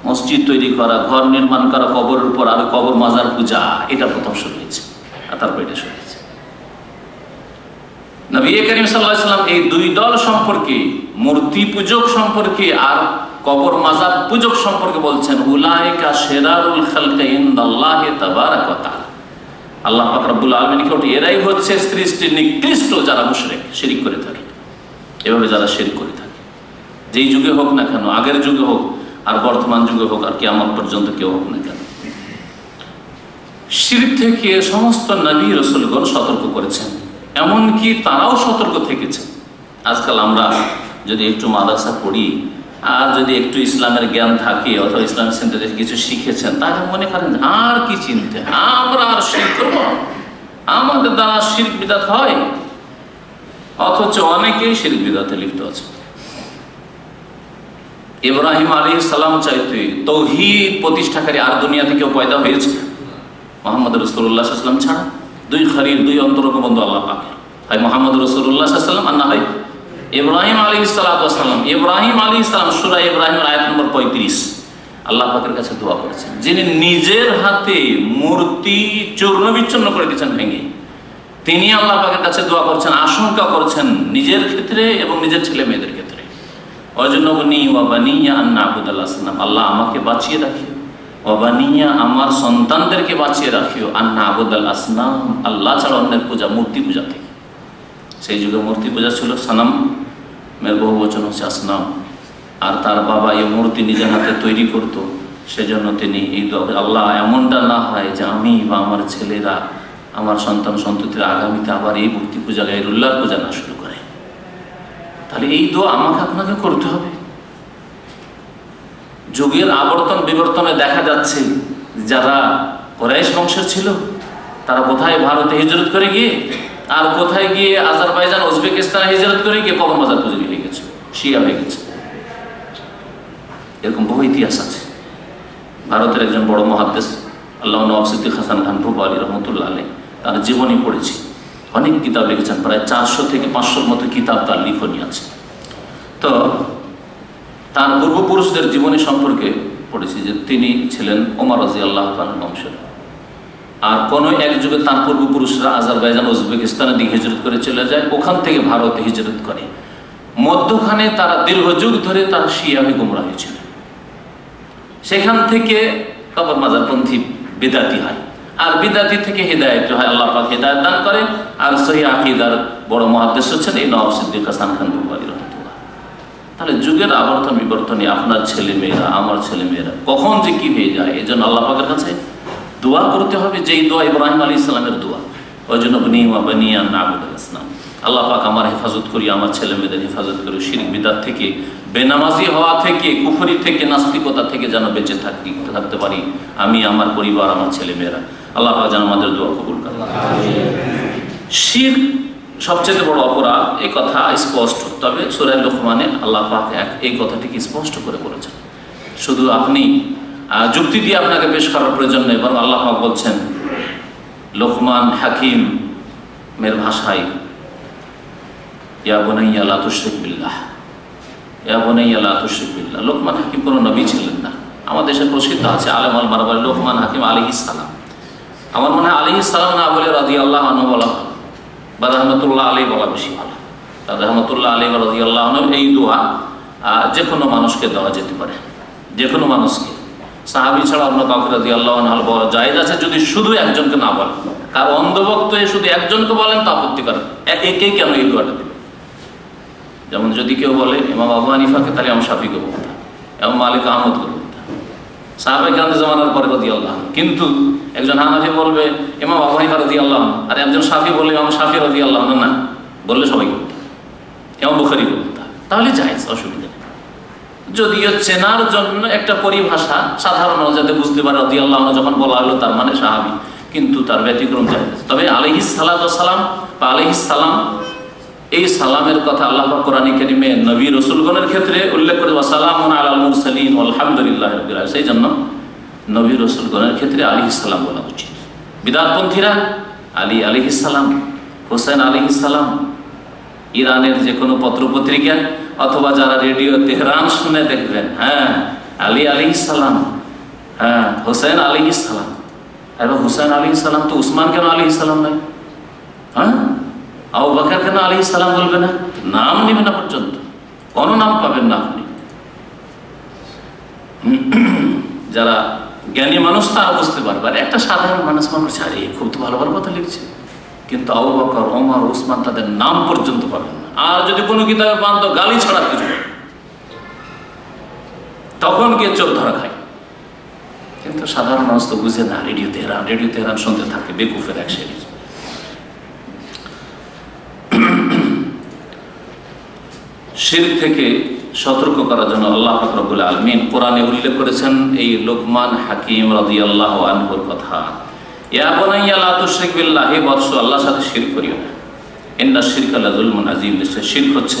মসজিদ তৈরি করা, ঘর নির্মাণ করা কবরের উপর, আর কবর মাজার পূজা, এটা প্রথম শুরু হয়েছে, আর তারপর এটা শুরু হয়েছে। নবী করিম সাল্লাল্লাহু আলাইহি ওয়াসাল্লাম এই দুই দল সম্পর্কে, মূর্তি পূজক সম্পর্কে আর কবর মাজার পূজক সম্পর্কে বলছেন, উলাইকা শিরারুল খালকি ইনদাল্লাহি তাবারাকা ওয়া তাআলা, আল্লাহ পাক রব্বুল আলামিন কে এরাই হচ্ছে সৃষ্টির নিকৃষ্ট যারা মুশরিক, শিরক করে থাকে। এভাবে যারা শিরক করে থাকে, যেই যুগে হোক না কেন, আগের যুগে হোক আর বর্তমান যুগে হোক, আর কিয়ামত পর্যন্ত কেউ হোক না কেন, শিরক থেকে সমস্ত নবী রাসূলগণ সতর্ক করেছেন, এমনকি তারাও সতর্ক থেকেছেন। আজকাল আমরা যদি একটু মাদ্রাসা পড়ি আর যদি একটু ইসলামের জ্ঞান থাকে, অথবা ইসলাম সেন্টারে কিছু শিখেছেন, তাহলে মনে করেন আর কি চিনতে, আমরা আর শিরক করবো, আমাদের দ্বারা শিরক বিদআত হয়। অথচ অনেকেই শিরক বিদআতে লিপ্ত আছে। ইব্রাহিম আলাইহিস সালাম চাইতে তাওহীদ প্রতিষ্ঠাকারী আর দুনিয়াতে কেউ পয়দা হয়েছে? মুহাম্মদ রাসূলুল্লাহ সাল্লাল্লাহু আলাইহি ওয়াসাল্লাম ছাড়া। দুই খলিল, দুই অন্তরঙ্গ বন্ধু আল্লাহ পাক, হয় মুহাম্মদ রাসূলুল্লাহ সাল্লাল্লাহু আলাইহি ওয়াসাল্লাম আর না হয় ইব্রাহিম আলাইহিস সালাম। ইব্রাহিম আলাইহিস সালাম সূরা ইব্রাহিমের আয়াত নম্বর 35 আল্লাহ পাকের কাছে দোয়া করেছেন, যিনি নিজের হাতে মূর্তি চূর্ণ বিচ্ছিন্ন করে দিয়েছেন ভেঙে, তিনি আল্লাহ পাকের কাছে দোয়া করছেন, আশঙ্কা করছেন নিজের ক্ষেত্রে এবং নিজের ছেলে মেয়েদের ক্ষেত্রে, ওয়াজনুবনি ওয়া বানিয়া আন না'বুদাল আসনাম, আল্লাহ আমাকে বাঁচিয়ে রাখিও, ওয়া বানিয়া আমার সন্তানদেরকে বাঁচিয়ে রাখিও, আন না'বুদাল আসনাম, আল্লাহ ছাড়া অন্যের পূজা, মূর্তি পূজা থেকে। সেই যুগে মূর্তি পূজা ছিল, সানাম এর বহু বচন হচ্ছে আসনাম। আর তার বাবা এই মূর্তি নিজের হাতে তৈরি করতো, সেজন্য তিনি এই আল্লাহ এমনটা না হয় যে আমি বা আমার ছেলেরা, আমার সন্তান সন্ততিরা আগামীতে আবার এই মূর্তি পূজা, গায়রুল্লাহর পূজা না শুরু করে। তাহলে এই দোয়া আমাকে আপনাকে করতে হবে। যুগের আবর্তন বিবর্তনে দেখা যাচ্ছে যারা কুরাইশ বংশের ছিল তারা কোথায় ভারতে হিজরত করে গিয়ে, আর কোথায় গিয়ে আজারবাইজান, উজবেকিস্তানে হিজরত করে গিয়ে কবর মাজার পূজারী হয়ে গেছে, শিয়া হয়ে গেছে। এরকম বহু ইতিহাস আছে। ভারতের একজন বড় মুহাদ্দিস আল্লামা নওয়াব সিদ্দিক হাসান খান ভূপালী রহমতুল্লাহ আলাইহি, তার জীবনী পড়েছি, অনেক কিতাব লিখেছেন, প্রায় 400 থেকে 500-র মতো কিতাব তার লিখনী আছে। তো তার পূর্বপুরুষদের জীবনী সম্পর্কে পড়েছি যে তিনি ছিলেন ওমর রাদিয়াল্লাহু তাআলার বংশের। আর কোনো এক যুগে তার পূর্বপুরুষরা আজারবাইজান, উজবেকিস্তানের দিকে হিজরত করে চলে যায়, ওখান থেকে ভারতে হিজরত করে। মধ্যখানে তারা দীর্ঘ যুগ ধরে তারা শিয়া হয়ে গোমরা হয়েছিল। সেখান থেকে কবর মাজারপন্থী বিদাতি হয়, আর বিদাতি থেকে হিদায়ত হয়, আল্লাহ পাক হিদায়ত দান করে। আর সহি আকীদার বড় মুহাদ্দিস হচ্ছেন এই নওয়াব সিদ্দিক হাসান খান বুখারী রাহমাতুল্লাহ। তাহলে যুগের আবর্তন বিবর্তনে আপনার ছেলে মেয়েরা, আমার ছেলে মেয়েরা কখন যে কি হয়ে যায়, এই জন্য আল্লাহ পাকের কাছে দোয়া করতে হবে, যেই দোয়া ইব্রাহিম আলাইহিস সালামের দোয়া, ওই জন্য বানিয়া নাবুদুল ইসলাম, আল্লাহ পাক আমার হেফাজত করি, আমার ছেলে মেয়েদের হেফাজত করি, শিরক বিদআত থেকে, বেনামাজি হওয়া থেকে, কুফরি থেকে, নাস্তিকতা থেকে যেন বেঁচে থাকতে পারি আমি, আমার পরিবার, আমার ছেলে মেয়েরা। আল্লাহ পাক যেন আমাদের দোয়া কবুল করেন। শিরক সবচেয়ে বড় অপরাধ, এই কথা স্পষ্ট। তবে সূরা লোকমানে আল্লাহ পাক এই কথাটিকে স্পষ্ট করে বলেছেন। শুধু আপনি যুক্তি দিয়ে আপনাকে পেশ করার প্রয়োজন নেই, বরং আল্লাহ পাক বলছেন লোকমান হাকিম মের ভাষায়, ইয়া বুনাইয়া লা তুশরিক বিল্লাহ, ইয়া বুনাইয়া লা তুশরিক বিল্লাহ। লোকমান হাকিম কোনো নবী ছিলেন না। আমাদের দেশে প্রসিদ্ধ আছে আলেম আল মারবারি লোকমান হাকিম আলাইহিস সালাম। আমার মনে হয় আলাইহিস সালাম না বলে রাদিয়াল্লাহু আনহু বলা বা রাহমাতুল্লাহ আলাইহি বলা বেশি ভালো। রাহমাতুল্লাহ আলাইহি ওয়া রাদিয়াল্লাহু আনহু এই দোয়া যে কোনো মানুষকে দেওয়া যেতে পারে, যে কোনো মানুষকে, সাহাবী ছাড়া অন্য কাউকে রাদিয়াল্লাহু আনহু বলা জায়েজ আছে, যদি শুধু একজনকে না বলেন। কার অন্ধভক্ত শুধু একজনকে বলেন তো আপত্তি করেন, একেই কেন এই দোয়াটা দেবেন? যেমন যদি কেউ বলে ইমাম আবু হানিফাকে, তাহলে ইমাম শাফিকে বলতে, ইমাম মালিক আহমদকে বলতে, সাহাবায়ে কেরামের জামানার পরে রাদিয়াল্লাহু আনহু। কিন্তু একজন হানাফি বলবে ইমাম আবু হানিফা রাদিয়াল্লাহু আনহু, আর একজন শাফি বললে ইমাম শাফি রাদিয়াল্লাহু আনহু, না বললে সবাই বলতে, ইমাম বুখারী বলতে, তাহলে জায়েজ, অসুবিধা নেই। যদিও চেনার জন্য একটা পরিভাষা সাধারণ যাতে বুঝতে পারে রাদিয়াল্লাহু আনহু যখন বলা হলো তার মানে সাহাবী, কিন্তু তার ব্যতিক্রম জায়েজ। তবে আলাইহিস সালাতু ওয়াস সালাম বা আলাইহিস সালাম, এই সালামের কথা আল্লাহ পাক কোরআনে কারীমে নবী রাসূলগণের ক্ষেত্রে উল্লেখ করে, ওয়া সালামুন আলাল মুরসালিন আলহামদুলিল্লাহি রাব্বিল আলামিন। সেই জন্য নবী রাসূলগণের ক্ষেত্রে আলাইহিস সালাম বলা উচিত। বিদআতপন্থীরা আলী আলাইহিস সালাম, হোসেন আলাইহিস সালাম, ইরানের যে কোনো পত্রপত্রিকা অথবা যারা রেডিও তেহরান শুনে দেখবেন, হ্যাঁ আলী আলাইহিস সালাম, হ্যাঁ হোসেন আলাইহিস সালাম। এবং হোসেন আলাইহিস সালাম তো উসমান কেন আলাইহিস সালাম নাই? হ্যাঁ আবু বকর কেন আলাইহিস সালাম বলবে না? নাম নেবে না পর্যন্ত, কোনো নাম পাবেন না আপনি। যারা জ্ঞানী মানুষ তারা বুঝতে পারবে, আর একটা সাধারণ মানুষ আরে খুব তো ভালো ভালো কথা লিখছে, কিন্তু আবু বকর, ওমর, উসমান তাদের নাম পর্যন্ত পাবেন না। আর যদি কোনো কিতাবে পান তো গালি ছাড়া কিছু, তখন গিয়ে চোখ ধরা খায়। কিন্তু সাধারণ মানুষ তো বুঝে না, রেডিও তেহরান শুনতে থাকে, বেকুফের এক সিরিজ। শিরক থেকে সতর্ক করার জন্য আল্লাহ পাক রব্বুল আলামিন কোরআনে উল্লেখ করেছেন এই লোকমান হাকিম রাদিয়াল্লাহু আনহুর কথা। ইয়া বুনাইয়া লা তুশরিক বিল্লাহ, হে বৎস আল্লাহর সাথে শিরক করিও না। ইন্না শিরকা লাযুলমুন আযীম, নিশ্চয় শিরক হচ্ছে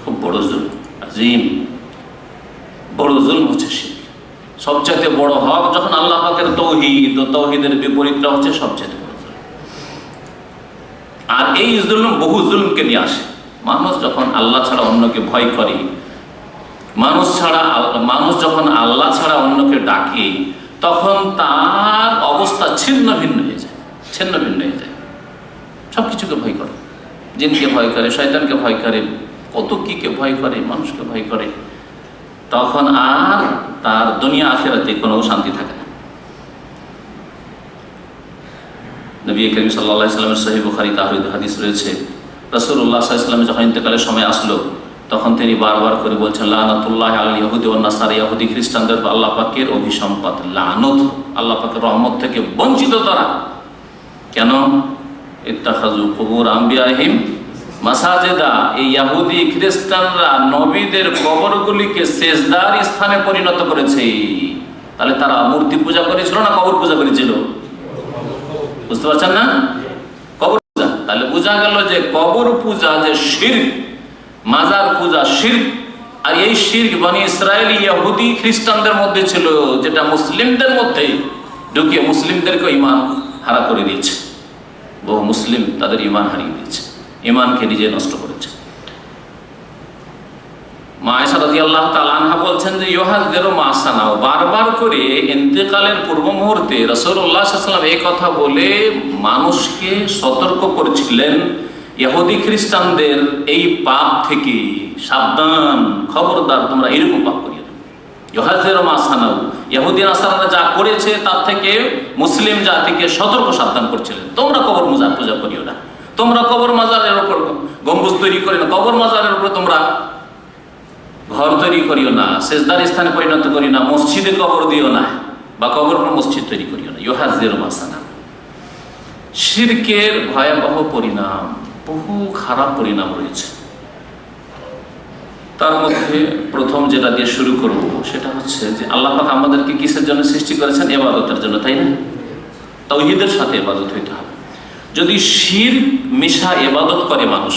খুব বড় জুলম, আযীম, বড় জুলম হচ্ছে শিরক। সবচেয়ে বড় হক যখন আল্লাহ পাকের তাওহীদ, ও তাওহীদের বিপরীতটা হচ্ছে সবচেয়ে বড় জুলম। আর এই জুলম বহু জুলমকে নিয়ে আসে। মানুষ যখন আল্লাহ ছাড়া অন্যকে ভয় করে, মানুষ যখন আল্লাহ ছাড়া অন্যকে ডাকে, তখন তার অবস্থা ছিন্ন ভিন্ন হয়ে যায়, সব কিছুকে ভয় করে, জিনকে ভয় করে, শয়তানকে ভয় করে, কত কিকে ভয় করে, মানুষকে ভয় করে। তখন আর তার দুনিয়া আখিরাতে কোনো শান্তি থাকে না। নবী করিম সাল্লাল্লাহু আলাইহি ওয়াসাল্লামের সহিহ বুখারীতে হাদিস রয়েছে, রাসূলুল্লাহ সাল্লাল্লাহু আলাইহি ওয়াসাল্লাম যখন ইন্তেকালের সময় আসলো, তখন তিনি বারবার করে বলছেন লানাতুল্লাহি আলাল ইহুদি ওয়ান নাসারা, ইহুদি খ্রিস্টানদের আল্লাহ পাকের অভিসম্পাত, লানত, আল্লাহ পাকের রহমত থেকে বঞ্চিত তারা। কেন? ইত্তাখাযু কুবুর আম্বিয়াহিম মাসাজিদা, এই ইহুদি খ্রিস্টানরা নবীদের কবরগুলিকে সেজদার স্থানে পরিণত করেছে। তাহলে তারা মূর্তি পূজা করেছিল না কবর পূজা করেছিল? বুঝতে পারছেন না? কবর পূজা। তাহলে বোঝা গেল যে কবর পূজা যে শিরক, মাজার পূজা শিরক। আর এই শিরক বনি ইসরায়েলি ইহুদি খ্রিস্টানদের মধ্যে ছিল, যেটা মুসলিমদের মধ্যে ঢুকিয়ে মুসলিমদেরকে ঈমান হারা করে দিয়েছে। বহু মুসলিম তাদের ইমান হারিয়ে দিয়েছে, ইমানকে নিজে নষ্ট করেছে। মা আয়েশা রাদিয়াল্লাহু তাআলা আনহা বলছেন যে ইউহাযযিরু মা সানাউ, বারবার করে ইন্তেকালের পূর্ব মুহূর্তে রাসূলুল্লাহ সাল্লাল্লাহু আলাইহি ওয়াসাল্লাম এই কথা বলে মানুষকে সতর্ক করেছিলেন, ইহুদি খ্রিস্টানদের এই পাপ থেকে সাবধান, খবরদার তোমরা এরকম পাপ করিও না। ইউহাযযিরু মা সানাউ, ইহুদি নাসারারা যা করেছে তার থেকে মুসলিম জাতিকে সতর্ক সাবধান করছিলেন, তোমরা কবর মাজার পূজা করিও না, তোমরা কবর মাজারের উপর গম্বুজ তৈরি করিও না, কবর মাজারের উপর তোমরা ঘর তৈরি করিও না, সেজদার স্থানে পরিণত করিও না, মসজিদে কবর দিও না, বা কবর মসজিদ তৈরি করিও না। ইউহাযযিরু মা সানাউ। শিরকের ভয়াবহ পরিণাম, বহু খারাপ পরিণাম রয়েছে। তার মধ্যে প্রথম যেটা দিয়ে শুরু করব সেটা হচ্ছে যে আল্লাহ পাক আমাদেরকে কিসের জন্য সৃষ্টি করেছেন? ইবাদতের জন্য, তাই না? তাওহীদের সাথে ইবাদত হইতে হবে। যদি শিরক মিশা ইবাদত করে মানুষ,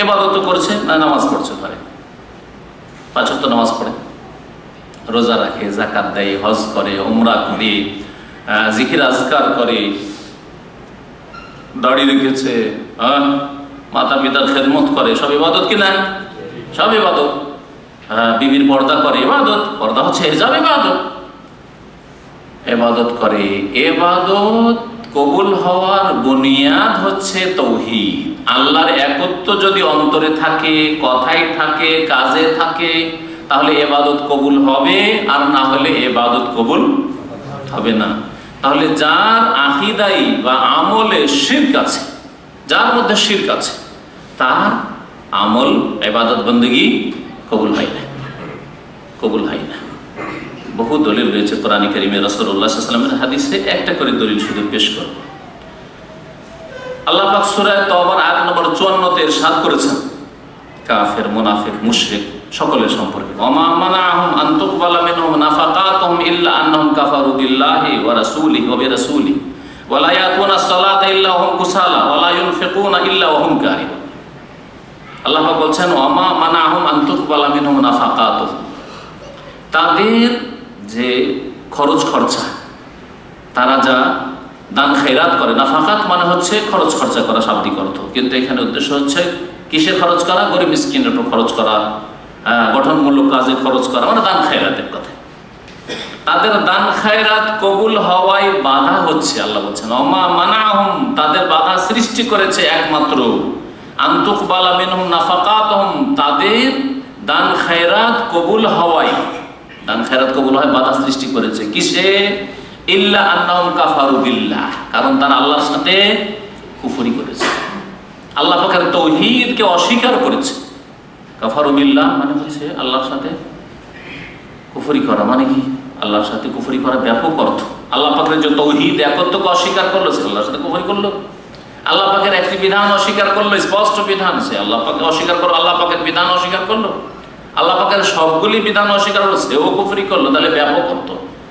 ইবাদত করছে না, নামাজ পড়ছে, ধরে 5 ওয়াক্ত নামাজ পড়ে, রোজা রাখে, যাকাত দেয়, হজ করে, উমরা করে, জিকির আজকার করে, দাড়ি রেখেছে, মাতা পিতার খেদমত করে, সব ইবাদত কিনা? সব ইবাদত। বিবির পর্দা করে, ইবাদত। পর্দা হচ্ছে হিজাব, ইবাদত। ইবাদত করে। ইবাদত কবুল হওয়ার বুনিয়াদ হচ্ছে তাওহীদ। আল্লাহর একত্ব যদি অন্তরে থাকে, কথায় থাকে, কাজে থাকে, তাহলে ইবাদত কবুল হবে, আর না হলে ইবাদত কবুল হবে না। তাহলে যার আকীদায় বা আমলে শিরক আছে, যার মধ্যে শিরক আছে, তার আমল, ইবাদত, বন্দেগী কবুল হয় না, কবুল হয় না। বহু দলিল রয়েছে কোরআন কারীমে, রাসূলুল্লাহ সাল্লাল্লাহু আলাইহি ওয়াসাল্লামের হাদিসে। একটা করে দলিল শুধু পেশ করব। আল্লাহ পাক সূরা তাওবার আয়াত নম্বর 54 তে ইরশাদ করেছেন কাফের, মুনাফিক, মুশরিক সকলের সম্পর্কে, ওমা মানাহুম আন তুকবালা মিনহুম নাফাকাতুহুম ইল্লা আন্নাহুম কাফারু বিল্লাহি ওয়া রাসূলিহি ওয়া বিরাসূলিহি ওয়া লা ইয়াতুনা আস-সালাতা ইল্লা হুম কুসালা ওয়া লা ইউনফিকুনা ইল্লা ওয়া হুম কারিহুন। আল্লাহ পাক বলছেন ওমা মানাহুম আন তুকবালা মিনহুম নাফাকাতুহুম, তাদের যে খরচ খরচা, তারা যা দান খেরাত করে, নাফাকাত মানে হচ্ছে খরচ খরচা করা শাব্দিক অর্থ, কিন্তু এখানে উদ্দেশ্য হচ্ছে কিসে খরচ করা? গরিব মিসকিনের উপর খরচ করা, গঠনমূলক কাজে খরচ করা, মানে দান খেরাতের কথা। তাদের দান খেরাত কবুল হওয়ায় বাধা হচ্ছে, আল্লাহ বলছেন ওমা মানাহুম, তাদের বাধা সৃষ্টি করেছে একমাত্র আন তুকবালা মিনহুম নাফাকাতুহুম, তাদের দান খেরাত কবুল হওয়ায়, দান খেরাত কবুল হয় বাধা সৃষ্টি করেছে কিসে? ইল্লা আন্নাহুম কাফারু বিল্লাহ, কারণ তারা আল্লাহর সাথে কুফরি করেছে, আল্লাহ পাকের তাওহীদকে অস্বীকার করেছে। কাফারু বিল্লাহ মানে হচ্ছে আল্লাহর সাথে কুফরি করা। মানে কি? আল্লাহর সাথে কুফরি করা ব্যাপক অর্থ। আল্লাহ পাকের যে তাওহীদ, একত্বকে অস্বীকার করলো, সে আল্লাহর সাথে কুফরি করলো। আল্লাহ পাকের একটি বিধান অস্বীকার করলো, স্পষ্ট বিধান, সে আল্লাহ পাকে অস্বীকার করলো, আল্লাহ পাকের বিধান অস্বীকার করলো, আল্লাহ পাকের সবগুলি বিধান অস্বীকার করলো, সেও কুফরি করলো। তাহলে ব্যাপক অর্থ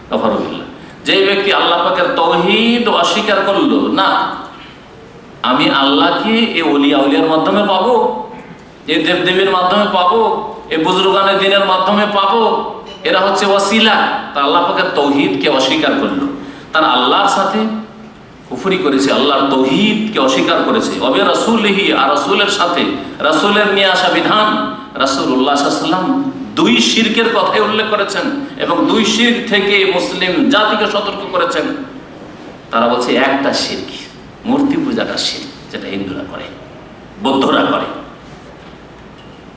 কাফারু বিল্লাহ। যে ব্যক্তি আল্লাহ পাকের তাওহীদ অস্বীকার করলো, না আমি আল্লাহকে এই ওলিয়া উলিয়ার মাধ্যমে পাবো, এই দেবদেবীর মাধ্যমে পাবো, এই বুজুর্গানের দিনের মাধ্যমে পাবো, এরা হচ্ছে ওয়াসিলা, তা আল্লাহ পাকের তাওহীদকে অস্বীকার করলো, তার আল্লাহর সাথে কুফরি করেছে, আল্লাহর তাওহীদকে অস্বীকার করেছে। ওবে রাসূলিহি, আর রাসূলের সাথে, রাসূলের নিয়ে আসা বিধান, রাসূলুল্লাহ সাল্লাল্লাহু আলাইহি ওয়াসাল্লাম 2 শিরকের কথাই উল্লেখ করেছেন এবং 2 শিরক থেকে মুসলিম জাতিকে সতর্ক করেছেন। তারা বলছে একটা শিরক, মূর্তি পূজাটা শিরক, যেটা হিন্দুরা করে, বৌদ্ধরা করে,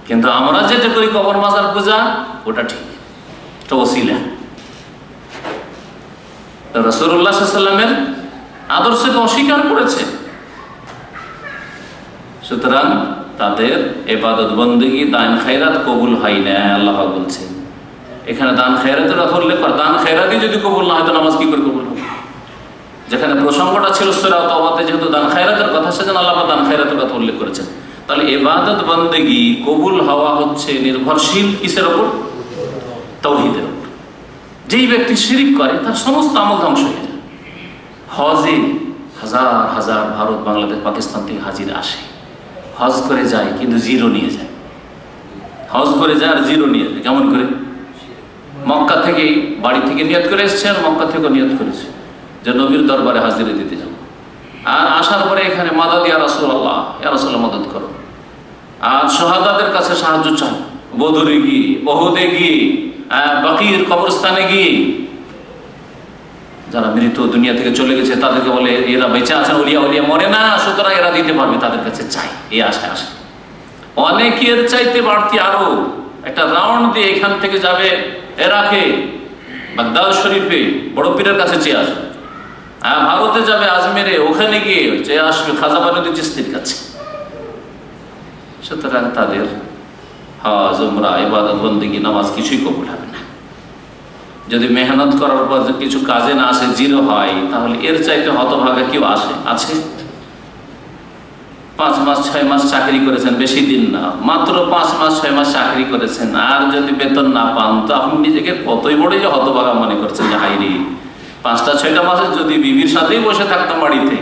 কিন্তু আমরা যেটা করি কবর মাজার পূজা, ওটা ঠিক, এটা ওসিলা। রাসূলুল্লাহ সাল্লাল্লাহু আলাইহি ওয়াসাল্লামের আদর্শকে অস্বীকার করেছে। সুতরাং তাদের ইবাদত, বন্দেগী, দান খেরাত কবুল হয় না, আল্লাহ বলছেন। এখানে দান খেরাতের কথা উল্লেখ করে, দান খেরাতই যদি কবুল না হয় তো নামাজ কি করে কবুল হবে? যেখানে প্রসঙ্গটা ছিল সূরা তাওবাতে, যেহেতু দান খেরাতের কথা, সেজন্য আল্লাহ দান খেরাতের কথা উল্লেখ করেছেন। তাহলে ইবাদত বন্দেগী কবুল হওয়া হচ্ছে নির্ভরশীল কিসের উপর? তাওহীদের উপর। যেই ব্যক্তি শিরক করে তার সমস্ত আমল ধ্বংস হয়ে যায়। হজে হাজার হাজার ভারত, বাংলাদেশ, পাকিস্তান থেকে হাজিরা আসে, হজ করে যায় কিন্তু জিরো নিয়ে যায়। হজ করে যায় আর জিরো নিয়ে যায়। কেমন করে? মক্কা থেকেই, বাড়ি থেকে নিয়ত করে এসছে, আর মক্কা থেকেও নিয়ত করেছে যে নবীর দরবারে হাজিরা দিতে যাব, আর আসার পরে এখানে মাদাদ ইয়া রাসূলুল্লাহ, ইয়া রাসূলুল্লাহ মদদ করো। আর শাহাদাতের কাছে সাহায্য চান, বদরে গিয়ে, ওহুদে গিয়ে, বাকির কবরস্থানে গিয়ে। যারা মৃত দুনিয়া থেকে চলে গেছে তাদেরকে বলে এরা বেঁচে আছেন, ওলিয়া উলিয়া মরে না, সুতরাং এরা দিতে পারবে, তাদের কাছে চাই, এই আশায় আসে। অনেকের চাইতে বাড়তি আরো একটা রাউন্ড দিয়ে এখান থেকে যাবে এরাকে, বাগদাদ শরীফে বড় পীরের কাছে চেয়ে আসবে। ভারতে যাবে আজমেরে, ওখানে গিয়ে চেয়ে আসবে খাজা বানুদ্দিন চিশতির কাছে। সুতরাং তাদের হজ, উমরা, ইবাদত, বন্দেগী, নামাজ কিছুই কবুল হবে না। যদি মেহনত করার পর কিছু কাজে না আসে, জিরো হয়, তাহলে এর চাইতে হতভাগা কেউ আছে? 5 মাস 6 মাস চাকরি করেছেন, বেশি দিন না, মাত্র 5 মাস 6 মাস চাকরি করেছেন, আর যদি বেতন না পান তো আপনি নিজেকে কতই বড় যে হতভাগা মনে করছেন যে হাইরে 5টা 6টা মাসে যদি বিবির সাথেই বসে থাকতাম, বাড়িতে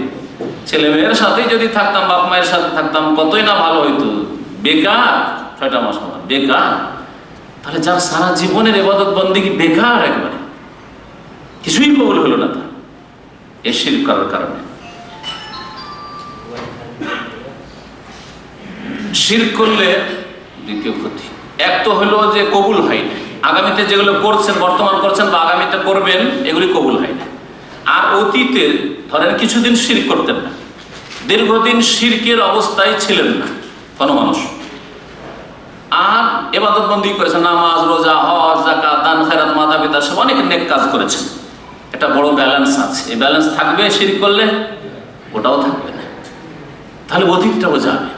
ছেলে মেয়ের সাথেই যদি থাকতাম, বাপ মায়ের সাথে থাকতাম, কতই না ভালো হইতো। বেকার 6টা মাস আমার বেকার। তাহলে যার সারা জীবনের ইবাদত বন্দেগী বেকার, একবারে কিছুই কবুল হলো না তার এই শিরক করার কারণে। শিরক করলে দ্বিতীয় ক্ষতি, এক তো হলো যে কবুল হয় না, আগামীতে যেগুলো করছেন, বর্তমান করছেন বা আগামীতে করবেন, এগুলি কবুল হয় না। আর অতীতে ধরেন কিছুদিন শিরক করতেন না, দীর্ঘদিন শিরকের অবস্থায় ছিলেন না কোনো মানুষ, আর ইবাদত বন্দেগী করেছেন, নামাজ, রোজা, হজ, যাকাত, দান, খেরাত, মাতা পিতা সব অনেক নেক কাজ করেছেন, এটা বড় ব্যালেন্স আছে। এই ব্যালেন্স থাকবে শিরক করলে? ওটাও থাকবে না। তাহলে অতীতটাও যাবে,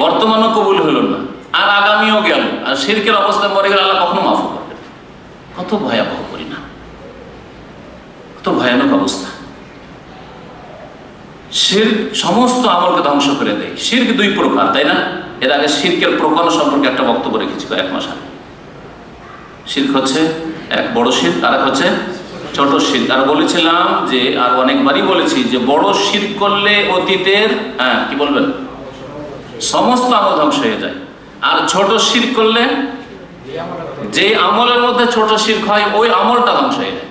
বর্তমানও কবুল হলো না, আর আগামীও গেল, আর শিরকের অবস্থায় মরে গেলে আল্লাহ কখনো মাফ করবে। কত ভয়াবহ পরিণাম, কত ভয়ানক অবস্থা। শিরক সমস্ত আমলকে ধ্বংস করে দেয়। শিরক 2 প্রকার, তাই না? এর আগে শিরকের প্রকার সম্পর্কে একটা বক্তব্য রেখেছি কয়েক মাস আগে। শিরক হচ্ছে এক বড় শিরক, আর এক হচ্ছে ছোট শিরক। আর বলেছিলাম যে, আর অনেকবারই বলেছি যে বড় শিরক করলে অতীতের কি বলবেন সমস্ত আমল ধ্বংস হয়ে যায়, আর ছোট শিরক করলে যে আমলের মধ্যে ছোট শিরক হয় ওই আমলটা ধ্বংস হয়ে যায়।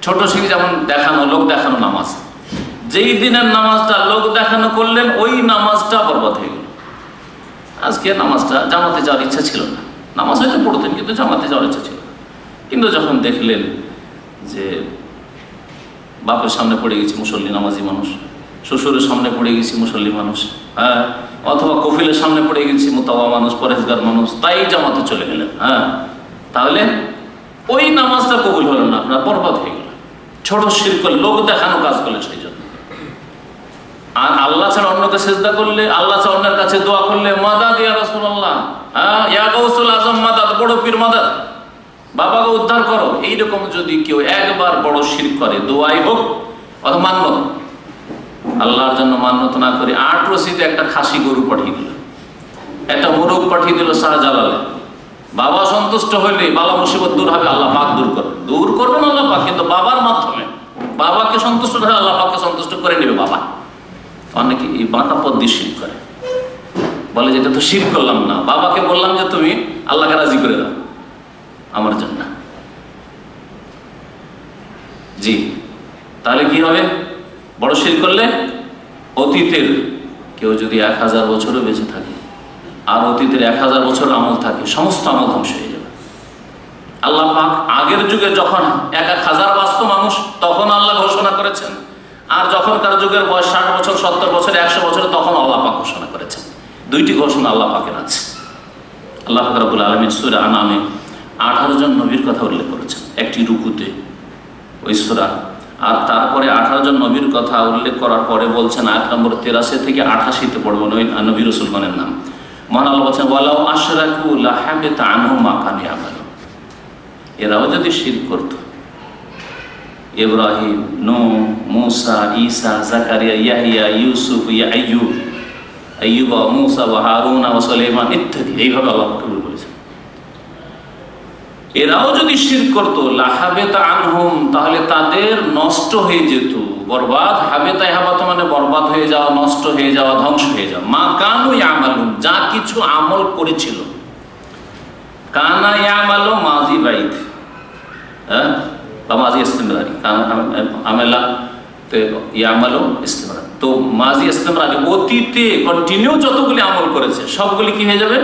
ছোট শিরক যেমন দেখানো, লোক দেখানো নামাজ, যেই দিনের নামাজটা লোক দেখানো করলেন ওই নামাজটা বরবাদ হয়ে গেল। আজকে নামাজটা জামাতে যাওয়ার ইচ্ছা ছিল না, নামাজ হয়তো পড়তেন কিন্তু জামাতে যাওয়ার ইচ্ছা ছিল না, কিন্তু যখন দেখলেন যে বাপের সামনে পড়ে গেছি মুসল্লি নামাজি মানুষ, শ্বশুরের সামনে পড়ে গেছি মুসল্লি মানুষ, অথবা কফিলের সামনে পড়ে গেছি মুতাওয়া মানুষ, পরেজগার মানুষ, তাই জামাতে চলে গেলেন, তাহলে ওই নামাজটা কবুল হলো না, আপনার বরবাদ হয়ে গেল। ছোট শিরক করলে, লোক দেখানো কাজ করলে সেই জন্য। আর আল্লাহ ছাড়া অন্যকে সেজদা করলে, আল্লাহ ছাড়া অন্যের কাছে দোয়া করলে, মাদাদ ইয়া রাসূলুল্লাহ, ইয়া গাউসুল আজম মাদাদ, বড় পীর মাদাদ, বাবাকে উদ্ধার করো, এইরকম যদি কেউ একবার বড় শিরক করে, দোয়াই হোক অথবা মান্যত, আল্লাহর জন্য মান্যত না করে 8 রশিদে একটা খাসি গরু পাঠিয়ে দিল, একটা মোরগ পাঠিয়ে দিল শাহজালালে, বাবা সন্তুষ্ট হইলে বালা মুসিবত দূর হবে, আল্লাহ পাক দূর করবেন আল্লাহ পাক, কিন্তু বাবার মাধ্যমে। বাবাকে সন্তুষ্ট হলে আল্লাহ পাককে সন্তুষ্ট করে নেবে বাবা। অনেকে এই বাঁকা পথ দিয়ে শিরক করে, বলে যেটা তো শিরক করলাম না, বাবাকে বললাম যে তুমি আল্লাহকে রাজি করে দাও আমার জন্য। জি, তাহলে কি হবে? বড় শিরক করলে অতীতের কেউ যদি 1000 বছরও বেঁচে থাকে, আর অতীতের 1000 বছর আমল থাকে, সমস্ত আমল ধ্বংস হয়ে যাবে। আল্লাহ পাক আগের যুগে যখন 1000 বাঁচত মানুষ, তখন আল্লাহ ঘোষণা করেছেন, আর যখনকার যুগের বয়স 60 বছর, 70 বছর, 100 বছর, তখন আল্লাহ পাক ঘোষণা করেছেন। 2টি ঘোষণা আল্লাহ পাকের আছে। আল্লাহ পাক রব্বুল আলামিন সূরা আনামে 18 জন নবীর কথা উল্লেখ করেছেন একটি রুকুতে, ওই সূরা। আর তারপরে 18 জন নবীর কথা উল্লেখ করার পরে বলছেন আয়াত নম্বর 83 থেকে 88-তে পড়ব নবী রাসূলগণের নাম। মহান আল্লাহ বলছেন, ওয়ালাউ আশরাকু লাহাবিতা আনহুম মা কানু ইয়ামালুন। এরাও যদি শিরক করত, ইব্রাহিম, নূহ, মূসা, ঈসা, জাকারিয়া, ইয়াহইয়া, ইউসুফ, আইয়ুব, মূসা, হারুন, সুলাইমান ইত্যাদি, এইভাবে আল্লাহ বলেছেন, এরাও যদি শিরক করত, লাহাবিতা আনহুম, তাহলে তাদের নষ্ট হয়ে যেত, বরবাদ। হাবেতা ইহাবাত মানে বরবাদ হয়ে যাওয়া, নষ্ট হয়ে যাওয়া, ধ্বংস হয়ে যাওয়া। মা কানু ইয়ামালুন, যা কিছু আমল করেছিল। কানা ইয়ামালু মাজি বাইত, বা মাজি ইস্তিমরারি, আমেলা তে ইয়ামালু ইস্তিমরার, তো মাজি ইস্তেমরারি, অতীতে কন্টিনিউ যতগুলি আমল করেছে সবগুলি কি হয়ে যাবে?